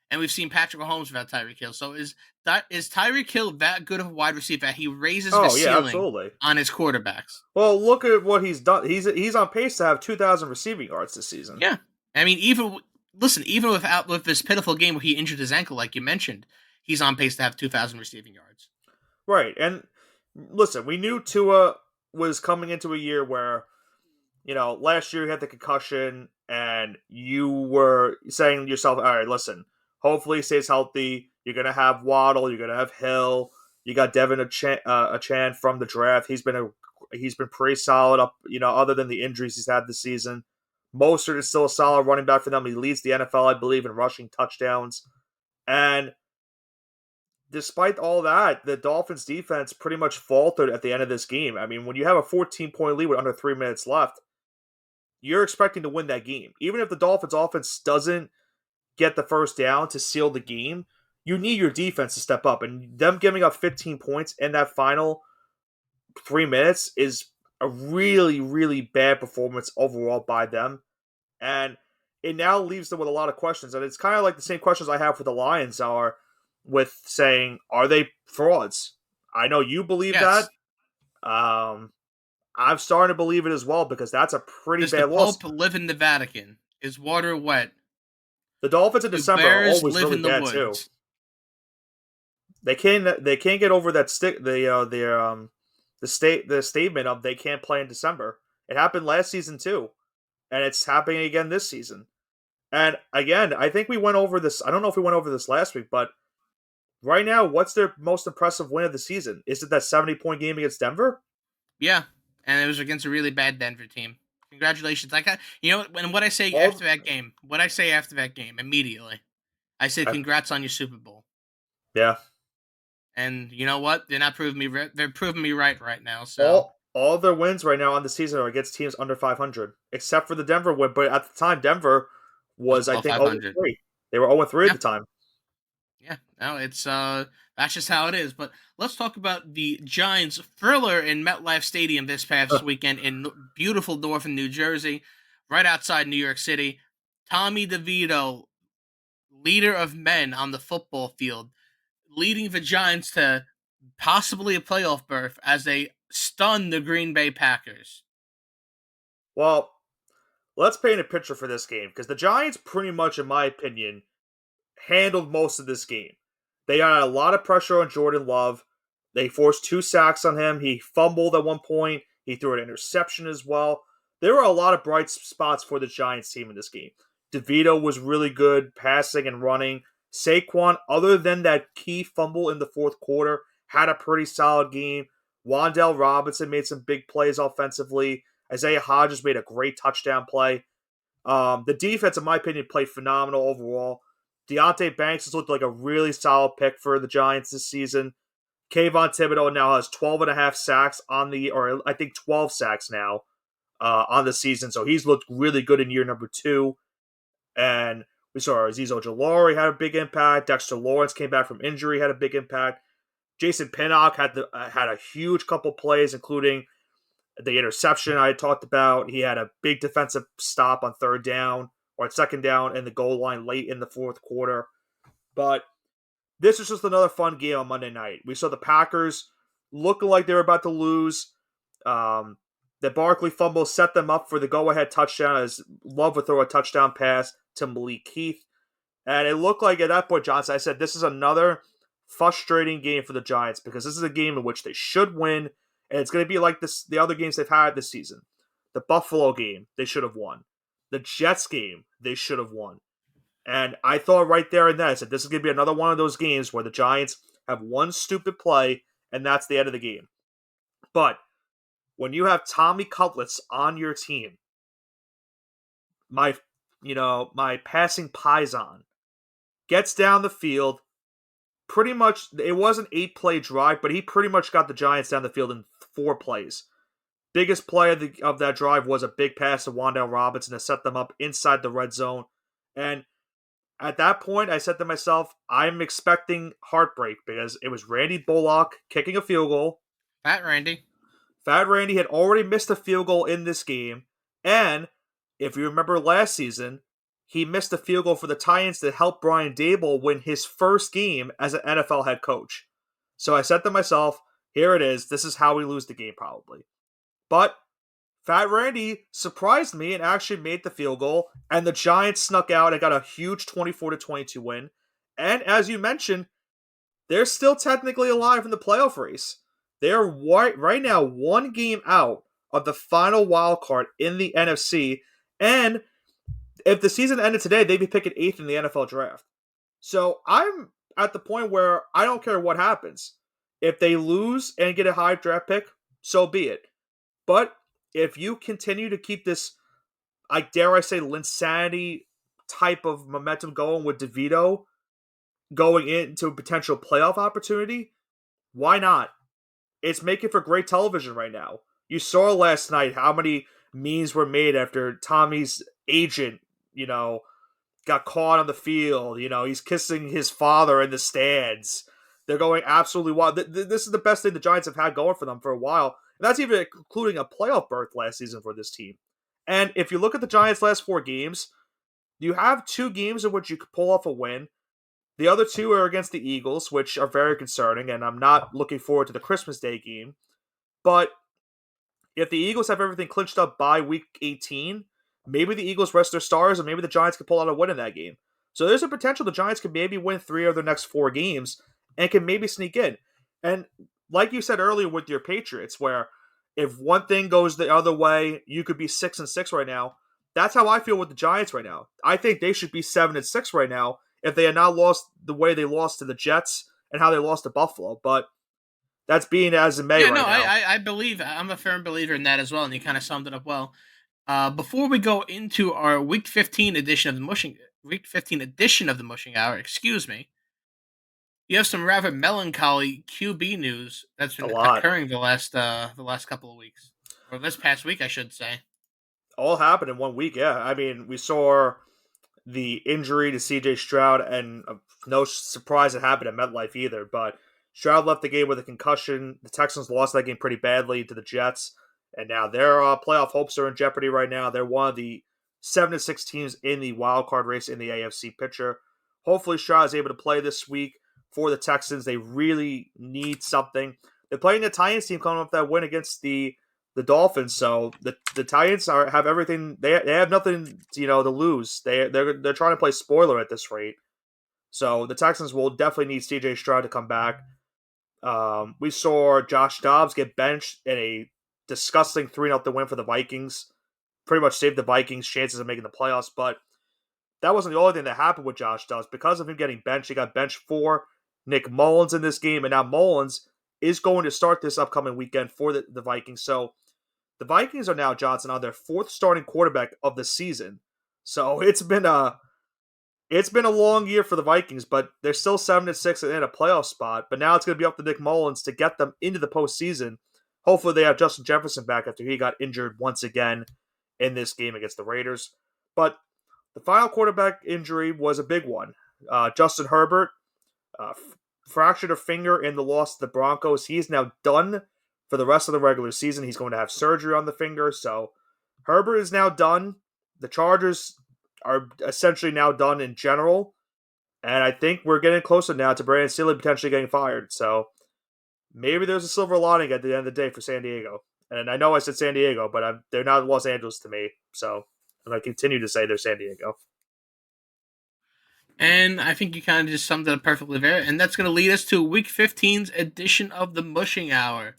and we've seen Patrick Mahomes without Tyreek Hill. So is Tyreek Hill that good of a wide receiver that he raises the Oh, yeah, ceiling absolutely. on his quarterbacks? Well, look at what he's done. He's on pace to have 2,000 receiving yards this season. Yeah, I mean, even with this pitiful game where he injured his ankle, like you mentioned, he's on pace to have 2,000 receiving yards. Right, and listen, we knew Tua was coming into a year where, last year he had the concussion, and you were saying to yourself, all right, listen, hopefully he stays healthy. You're going to have Waddle, you're going to have Hill, you got Devin Achan from the draft. He's been pretty solid up, other than the injuries he's had this season. Mostert is still a solid running back for them. He leads the NFL, I believe, in rushing touchdowns. And despite all that, the Dolphins defense pretty much faltered at the end of this game. I mean, when you have a 14-point lead with under 3 minutes left, you're expecting to win that game. Even if the Dolphins offense doesn't get the first down to seal the game, you need your defense to step up. And them giving up 15 points in that final 3 minutes is a really, really bad performance overall by them. And it now leaves them with a lot of questions. And it's kind of like the same questions I have for the Lions are with saying, are they frauds? I know you believe Yes. that. I'm starting to believe it as well because that's a pretty Does the bad loss. Pope live in the Vatican? Is water wet? The Dolphins in Do December are bears always live really in the bad too. woods? They can't get over that the statement of they can't play in December. It happened last season too, and it's happening again this season. And again, I think we went over this. I don't know if we went over this last week, but right now, what's their most impressive win of the season? Is it that 70-point game against Denver? Yeah, and it was against a really bad Denver team. Congratulations! When what I say All after that game, immediately, I say I, congrats on your Super Bowl. yeah, And you know what? They're proving me right now. So all their wins right now on the season are against teams under 500, except for the Denver win. But at the time, Denver was was, I below think, 0 500. 3. They were 0 3 at Yeah, the time. yeah. No, it's that's just how it is. But let's talk about the Giants' thriller in MetLife Stadium this past weekend in beautiful northern New Jersey, right outside New York City. Tommy DeVito, leader of men on the football field, leading the Giants to possibly a playoff berth as they stun the Green Bay Packers. Well, let's paint a picture for this game because the Giants, pretty much, in my opinion, handled most of this game. They had a lot of pressure on Jordan Love. They forced 2 sacks on him. He fumbled at one point. He threw an interception as well. There were a lot of bright spots for the Giants team in this game. DeVito was really good passing and running. Saquon, other than that key fumble in the fourth quarter, had a pretty solid game. Wan'Dale Robinson made some big plays offensively. Isaiah Hodgins made a great touchdown play. The defense, in my opinion, played phenomenal overall. Deontay Banks has looked like a really solid pick for the Giants this season. Kayvon Thibodeau now has 12 and a half sacks on the, or I think 12 sacks now on the season. So he's looked really good in year number 2. And we saw Azeez Ojulari had a big impact. Dexter Lawrence came back from injury, had a big impact. Jason Pinnock had a huge couple plays, including the interception I talked about. He had a big defensive stop on third down or second down in the goal line late in the fourth quarter. But this was just another fun game on Monday night. We saw the Packers looking like they were about to lose. The Barkley fumble set them up for the go-ahead touchdown as Love would throw a touchdown pass to Malik Heath. And it looked like at that point, Johnson, I said, this is another frustrating game for the Giants because this is a game in which they should win. And it's going to be like the other games they've had this season. The Buffalo game, they should have won. The Jets game, they should have won. And I thought right there and then, I said, this is going to be another one of those games where the Giants have one stupid play, and that's the end of the game. But when you have Tommy Cutlets on your team, my passing Paisan gets down the field. Pretty much, it was an 8-play drive, but he pretty much got the Giants down the field in 4 plays. Biggest play of that drive was a big pass to Wan'Dale Robinson to set them up inside the red zone. And at that point, I said to myself, I'm expecting heartbreak because it was Randy Bullock kicking a field goal. Fat Randy. Fat Randy had already missed a field goal in this game. And if you remember last season, he missed a field goal for the Titans to help Brian Daboll win his first game as an NFL head coach. So I said to myself, here it is. This is how we lose the game probably. But Fat Randy surprised me and actually made the field goal, and the Giants snuck out and got a huge 24-22 win. And as you mentioned, they're still technically alive in the playoff race. They're right now 1 game out of the final wild card in the NFC, and if the season ended today, they'd be picking 8th in the NFL draft. So I'm at the point where I don't care what happens. If they lose and get a high draft pick, so be it. But if you continue to keep this, I dare I say, Linsanity type of momentum going with DeVito going into a potential playoff opportunity, why not? It's making for great television right now. You saw last night how many memes were made after Tommy's agent, got caught on the field. He's kissing his father in the stands. They're going absolutely wild. This is the best thing the Giants have had going for them for a while. And that's even including a playoff berth last season for this team. And if you look at the Giants' last 4 games, you have 2 games in which you could pull off a win. The other 2 are against the Eagles, which are very concerning, and I'm not looking forward to the Christmas Day game. But if the Eagles have everything clinched up by week 18, maybe the Eagles rest their stars, and maybe the Giants can pull out a win in that game. So there's a potential the Giants can maybe win 3 of their next 4 games and can maybe sneak in. And like you said earlier with your Patriots, where if one thing goes the other way, you could be 6-6 right now. That's how I feel with the Giants right now. I think they should be 7-6 right now if they had not lost the way they lost to the Jets and how they lost to Buffalo. But that's being as in May Yeah, no, right now. I believe I'm a firm believer in that as well, and you kind of summed it up well. Before we go into our Week 15 edition of the Mushing Hour, excuse me, you have some rather melancholy QB news that's A been lot. occurring the last couple of weeks, or this past week, I should say. All happened in 1 week, yeah. I mean, we saw the injury to CJ Stroud, and no surprise it happened at MetLife either. But Stroud left the game with a concussion. The Texans lost that game pretty badly to the Jets, and now their playoff hopes are in jeopardy right now. They're one of the 7 to 6 teams in the wild card race in the AFC picture. Hopefully, Stroud is able to play this week for the Texans. They really need something. They're playing the Titans team coming off that win against the Dolphins. So the Titans have everything. They have nothing to lose. They're trying to play spoiler at this rate. So the Texans will definitely need C.J. Stroud to come back. We saw Josh Dobbs get benched in a disgusting 3-0 win for the Vikings. Pretty much saved the Vikings' chances of making the playoffs. But that wasn't the only thing that happened with Josh Dobbs. Because of him getting benched, he got benched for Nick Mullins in this game. And now Mullins is going to start this upcoming weekend for the Vikings. So the Vikings are now, Johnson, on their fourth starting quarterback of the season. So it's been a long year for the Vikings, but they're still 7-6 and in a playoff spot. But now it's going to be up to Nick Mullins to get them into the postseason. Hopefully, they have Justin Jefferson back after he got injured once again in this game against the Raiders. But the final quarterback injury was a big one. Justin Herbert fractured a finger in the loss to the Broncos. He's now done for the rest of the regular season. He's going to have surgery on the finger. So Herbert is now done. The Chargers are essentially now done in general. And I think we're getting closer now to Brandon Staley potentially getting fired. So maybe there's a silver lining at the end of the day for San Diego. And I know I said San Diego, but they're not Los Angeles to me. So I'm going to continue to say they're San Diego. And I think you kind of just summed it up perfectly there. And that's going to lead us to Week 15's edition of the Mushing Hour.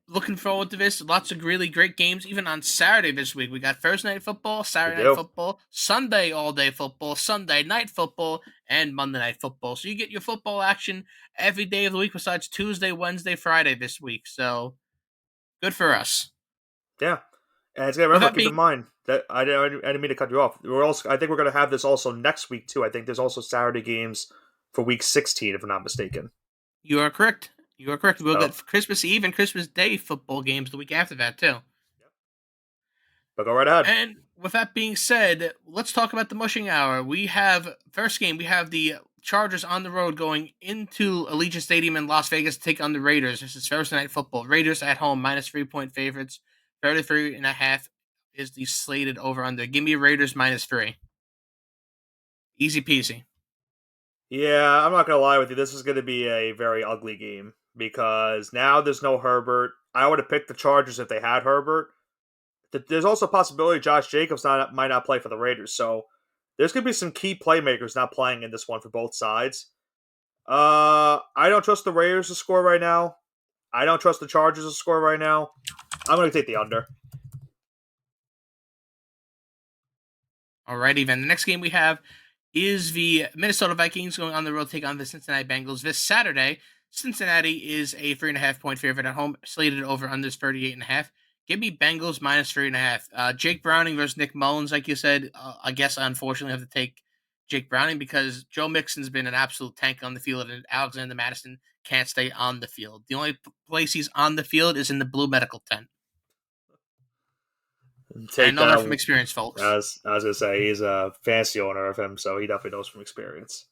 Looking forward to this. Lots of really great games, even on Saturday this week. We got Thursday night football, We Saturday night do. football, Sunday all day football, Sunday night football, and Monday night football. So you get your football action every day of the week besides Tuesday, Wednesday, Friday this week. So good for us. Yeah. And it's gonna With remember, that keep in being, mind that I didn't mean to cut you off. I think we're gonna have this also next week too. I think there's also Saturday games for week 16, if I'm not mistaken. you are correct. You are correct. We'll So, get Christmas Eve and Christmas Day football games the week after that too. but go right ahead. And with that being said, let's talk about the mushing hour. We have first game. We have the Chargers on the road going into Allegiant Stadium in Las Vegas to take on the Raiders. This is Thursday night football. Raiders at home, minus 3-point favorites. 33.5 is the slated over under. Give me Raiders -3. Easy peasy. Yeah, I'm not gonna lie with you. This is gonna be a very ugly game because now there's no Herbert. I would have picked the Chargers if they had Herbert. There's also a possibility Josh Jacobs might not play for the Raiders. So there's gonna be some key playmakers not playing in this one for both sides. I don't trust the Raiders to score right now. I don't trust the Chargers to score right now. I'm going to take the under. Alrighty, then. The next game we have is the Minnesota Vikings going on the road to take on the Cincinnati Bengals this Saturday. Cincinnati is a 3.5-point favorite at home, slated over under 38.5. Give me Bengals -3.5. Jake Browning versus Nick Mullins, like you said. I guess I unfortunately have to take Jake Browning because Joe Mixon's been an absolute tank on the field, and Alexander Madison can't stay on the field. The only place he's on the field is in the blue medical tent. I Take know that that. from experience, folks. As I was going to say, he's a fancy owner of him, so he definitely knows from experience.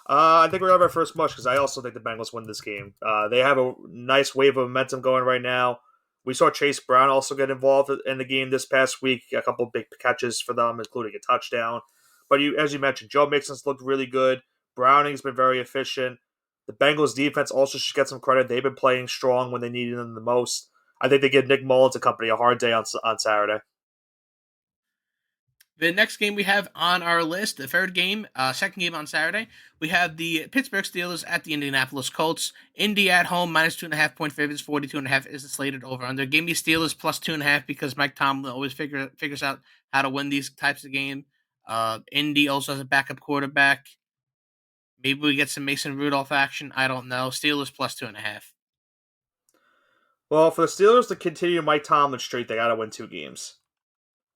I think we're going to have our first mush because I also think the Bengals win this game. They have a nice wave of momentum going right now. We saw Chase Brown also get involved in the game this past week. A couple big catches for them, including a touchdown. But as you mentioned, Joe Mixon's looked really good. Browning's been very efficient. The Bengals defense also should get some credit. They've been playing strong when they needed them the most. I think they give Nick Mullins and company a hard day on Saturday. The next game we have on our list, the third game, second game on Saturday, we have the Pittsburgh Steelers at the Indianapolis Colts. Indy at home, -2.5-point favorites, 42.5 is the slated over under. Give me Steelers +2.5 because Mike Tomlin always figures out how to win these types of games. Indy also has a backup quarterback. Maybe we get some Mason Rudolph action. I don't know. Steelers plus 2.5. Well, for the Steelers to continue Mike Tomlin's streak, they got to win 2 games.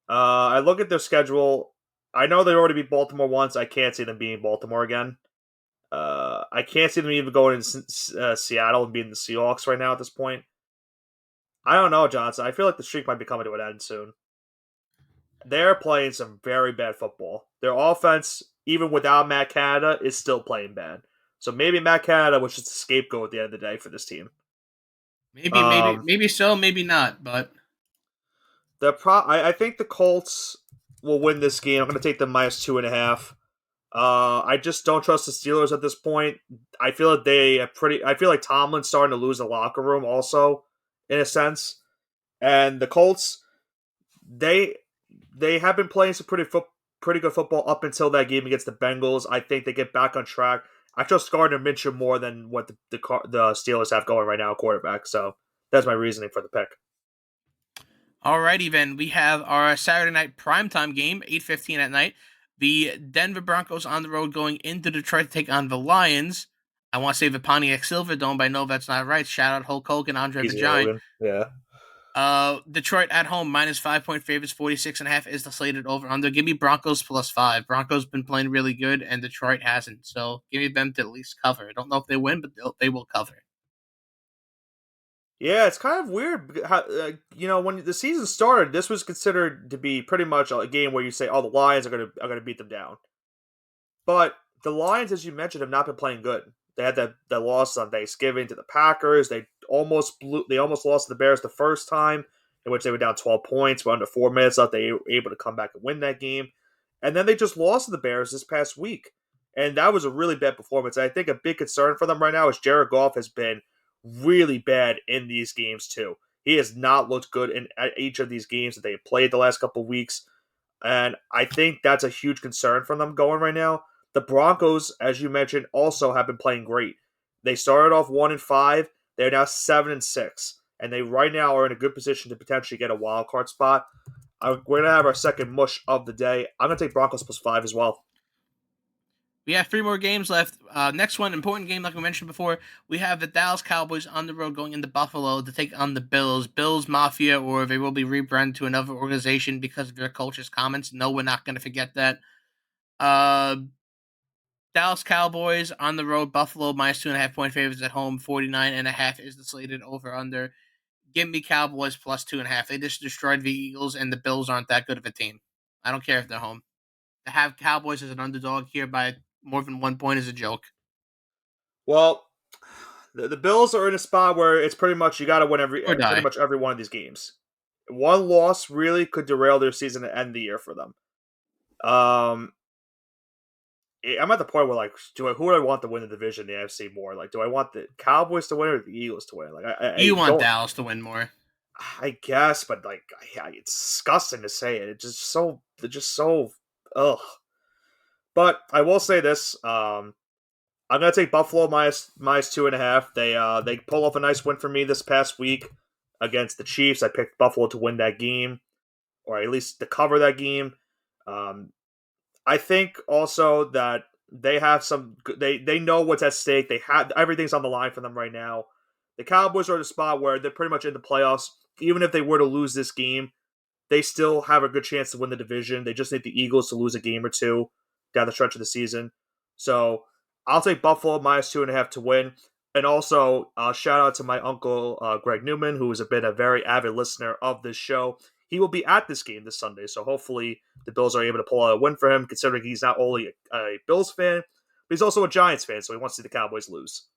I look at their schedule. I know they already beat Baltimore once. I can't see them beating Baltimore again. I can't see them even going in Seattle and beating the Seahawks right now at this point. I don't know, Johnson. I feel like the streak might be coming to an end soon. They're playing some very bad football. Their offense, even without Matt Canada, is still playing bad. So maybe Matt Canada was just a scapegoat at the end of the day for this team. Maybe so, maybe not. But I think the Colts will win this game. I'm going to take them -2.5. I just don't trust the Steelers at this point. I feel like I feel like Tomlin's starting to lose the locker room, also, in a sense. And the Colts, they have been playing some pretty good football up until that game against the Bengals. I think they get back on track. I trust Gardner Minshew more than what the Steelers have going right now, quarterback. So that's my reasoning for the pick. alrighty then, we have our Saturday night primetime game, 8:15 at night. The Denver Broncos on the road going into Detroit to take on the Lions. I want to say the Pontiac Silverdome, but I know that's not right. Shout out Hulk Hogan, Andre the Easy Giant. Hogan. Yeah. Detroit at home -5 point favorites, 46.5 is the slated over under. Give me Broncos +5. Broncos been playing really good, and Detroit hasn't. So give me them to at least cover. I don't know if they win, but they will cover. Yeah, it's kind of weird. How, when the season started, this was considered to be pretty much a game where you say, "Oh, the Lions are gonna beat them down." But the Lions, as you mentioned, have not been playing good. They had that loss on Thanksgiving to the Packers. They almost lost to the Bears the first time, in which they were down 12 points. With under 4 minutes left, they were able to come back and win that game. And then they just lost to the Bears this past week. And that was a really bad performance. I think a big concern for them right now is Jared Goff has been really bad in these games too. He has not looked good in each of these games that they have played the last couple of weeks. And I think that's a huge concern for them going right now. The Broncos, as you mentioned, also have been playing great. They started off 1-5. They're now 7-6, and they right now are in a good position to potentially get a wild card spot. We're gonna have our second mush of the day. I'm gonna take Broncos +5 as well. We have 3 more games left. Next one, important game, like we mentioned before. We have the Dallas Cowboys on the road going into Buffalo to take on the Bills. Bills Mafia, or they will be rebranded to another organization because of their coach's comments. No, we're not going to forget that. Uh, Dallas Cowboys on the road. Buffalo -2.5 point favorites at home. 49.5 is the slated over under. Give me Cowboys +2.5. They just destroyed the Eagles, and the Bills aren't that good of a team. I don't care if they're home. To have Cowboys as an underdog here by more than 1 point is a joke. Well, the Bills are in a spot where it's pretty much you got to win Or pretty die. much every one of these games. One loss really could derail their season and end the year for them. Um, I'm at the point where who do I want to win the division in the AFC more? Like, do I want the Cowboys to win or the Eagles to win? Like, I You want don't. Dallas to win more. I guess, but it's disgusting to say it. They're just so, ugh. But I will say this: I'm gonna take Buffalo minus 2.5. They pull off a nice win for me this past week against the Chiefs. I picked Buffalo to win that game, or at least to cover that game. Um, I think also that they have they know what's at stake. They have everything's on the line for them right now. The Cowboys are at a spot where they're pretty much in the playoffs. Even if they were to lose this game, they still have a good chance to win the division. They just need the Eagles to lose a game or two down the stretch of the season. So I'll take Buffalo -2.5 to win. And also, shout out to my uncle, Greg Newman, who has been a very avid listener of this show. He will be at this game this Sunday, so hopefully the Bills are able to pull out a win for him, considering he's not only a Bills fan, but he's also a Giants fan, so he wants to see the Cowboys lose.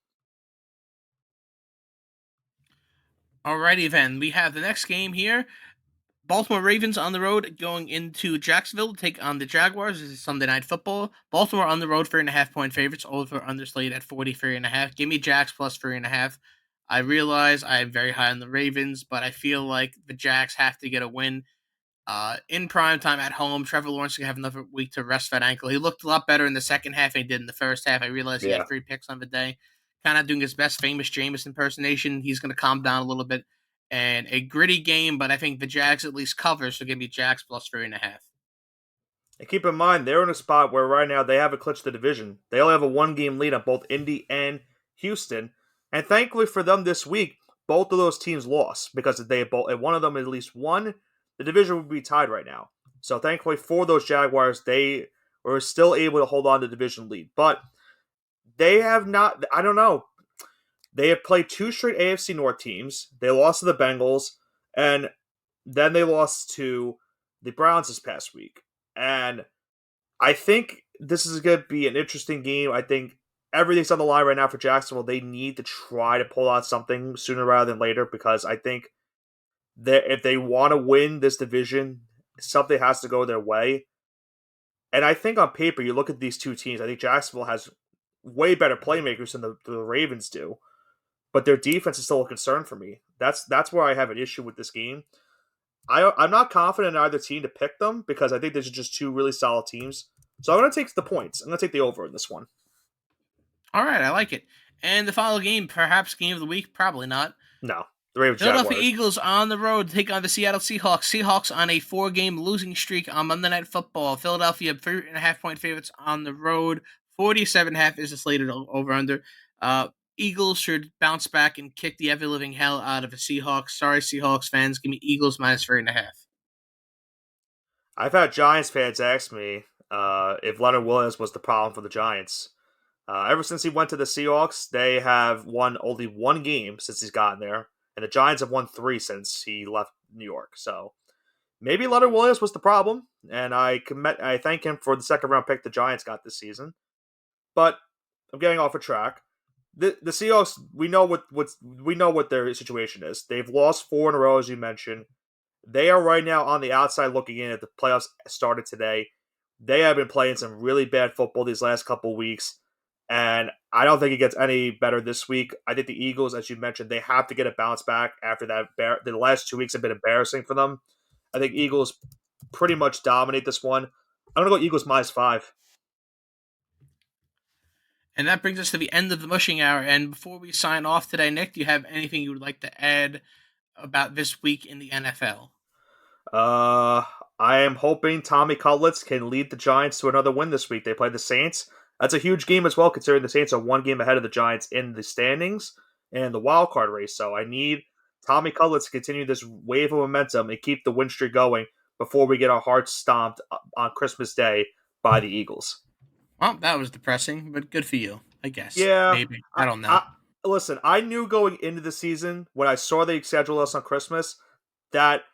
Alrighty then, we have the next game here. Baltimore Ravens on the road going into Jacksonville to take on the Jaguars. This is Sunday Night Football. Baltimore on the road, 3.5 point favorites. Over underslayed at 43.5. Give me Jags +3.5. I realize I'm very high on the Ravens, but I feel like the Jags have to get a win. In prime time at home, Trevor Lawrence can have another week to rest that ankle. He looked a lot better in the second half than he did in the first half. I realized he Yeah. had 3 picks on the day. Kind of doing his best famous Jameis impersonation. He's going to calm down a little bit. And a gritty game, but I think the Jags at least cover, so give me Jags +3.5. And keep in mind, they're in a spot where right now they haven't clinched the division. They only have a 1 game lead on both Indy and Houston. And thankfully for them this week, both of those teams lost because if one of them at least won, the division would be tied right now. So thankfully for those Jaguars, they were still able to hold on to the division lead. But they have not, I don't know. They have played 2 straight AFC North teams. They lost to the Bengals, and then they lost to the Browns this past week. And I think this is going to be an interesting game. I think everything's on the line right now for Jacksonville. They need to try to pull out something sooner rather than later because I think that if they want to win this division, something has to go their way. And I think on paper, you look at these two teams, I think Jacksonville has way better playmakers than the Ravens do. But their defense is still a concern for me. That's where I have an issue with this game. I'm not confident in either team to pick them because I think these are just 2 really solid teams. So I'm going to take the points. I'm going to take the over in this one. All right, I like it. And the final game, perhaps game of the week, probably not. No, the Ravens Philadelphia Jaguars. Eagles on the road to take on the Seattle Seahawks. Seahawks on a 4-game losing streak on Monday Night Football. Philadelphia 3.5-point favorites on the road. 47.5 is the slated over/under. Eagles should bounce back and kick the ever-living hell out of the Seahawks. Sorry, Seahawks fans. Give me Eagles minus 3.5. I've had Giants fans ask me if Leonard Williams was the problem for the Giants. Ever since he went to the Seahawks, they have won only 1 game since he's gotten there, and the Giants have won 3 since he left New York. So maybe Leonard Williams was the problem, and I thank him for the second-round pick the Giants got this season. But I'm getting off a track. The Seahawks, we know what their situation is. They've lost 4 in a row, as you mentioned. They are right now on the outside looking in at the playoffs started today. They have been playing some really bad football these last couple weeks, and I don't think it gets any better this week. I think the Eagles, as you mentioned, they have to get a bounce back after that. The last 2 weeks have been embarrassing for them. I think Eagles pretty much dominate this one. I'm going to go Eagles minus 5. And that brings us to the end of the mushing hour. And before we sign off today, Nick, do you have anything you would like to add about this week in the NFL? I am hoping Tommy Cutlets can lead the Giants to another win this week. They play the Saints. That's a huge game as well, considering the Saints are 1 game ahead of the Giants in the standings and the wild card race. So I need Tommy Cutlets to continue this wave of momentum and keep the win streak going before we get our hearts stomped on Christmas Day by the Eagles. Well, that was depressing, but good for you, I guess. Yeah. Maybe. I don't know. Listen, I knew going into the season, when I saw they scheduled us on Christmas, that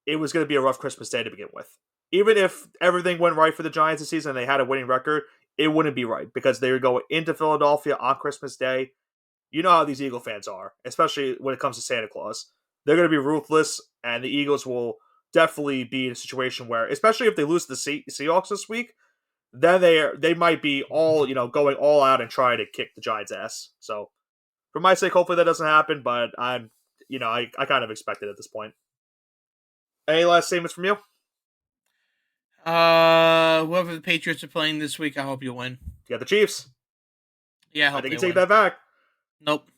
it was going to be a rough Christmas Day to begin with. Even if everything went right for the Giants this season and they had a winning record, it wouldn't be right because they were going into Philadelphia on Christmas Day. You know how these Eagle fans are, especially when it comes to Santa Claus. They're going to be ruthless, and the Eagles will definitely be in a situation where, especially if they lose to the Seahawks this week, then they might be all going all out and trying to kick the Giants' ass. So, for my sake, hopefully that doesn't happen. But I kind of expect it at this point. Any last statements from you? Whoever the Patriots are playing this week, I hope you win. You got the Chiefs. Yeah, I think you take that back. Nope.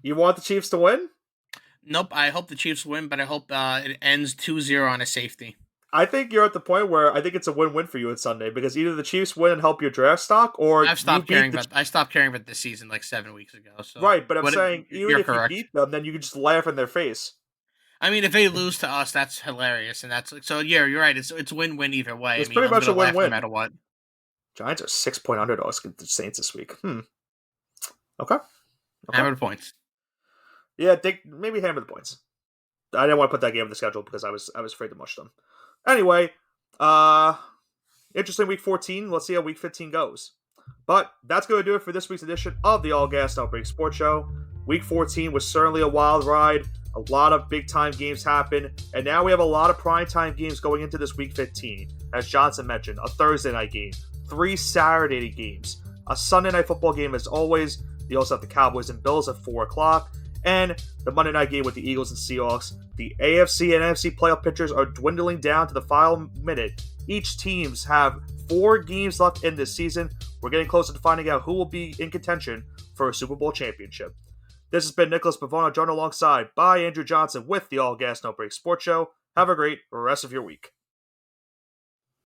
You want the Chiefs to win? Nope. I hope the Chiefs win, but I hope it ends 2-0 on a safety. I think you're at the point where I think it's a win-win for you on Sunday because either the Chiefs win and help your draft stock, or I stopped caring about this season like 7 weeks ago. So right, but I'm saying even if you beat them, then you can just laugh in their face. I mean, if they lose to us, that's hilarious, and that's so. Yeah, you're right. It's win-win either way. It's pretty much a win-win, no matter what. Giants are 6-point underdogs against the Saints this week. Okay. Hammer the points. Yeah, maybe hammer the points. I didn't want to put that game on the schedule because I was afraid to mush them. Anyway, interesting week 14. Let's see how week 15 goes. But that's going to do it for this week's edition of the All Gas No Break Sports Show. Week 14 was certainly a wild ride. A lot of big-time games happened. And now we have a lot of prime-time games going into this week 15. As Johnson mentioned, a Thursday night game, 3 Saturday games, a Sunday night football game as always. You also have the Cowboys and Bills at 4 o'clock. And the Monday night game with the Eagles and Seahawks. The AFC and NFC playoff pictures are dwindling down to the final minute. Each teams have 4 games left in this season. We're getting closer to finding out who will be in contention for a Super Bowl championship. This has been Nicholas Pavona, joined alongside by Andrew Johnson with the All Gas No Break Sports Show. Have a great rest of your week.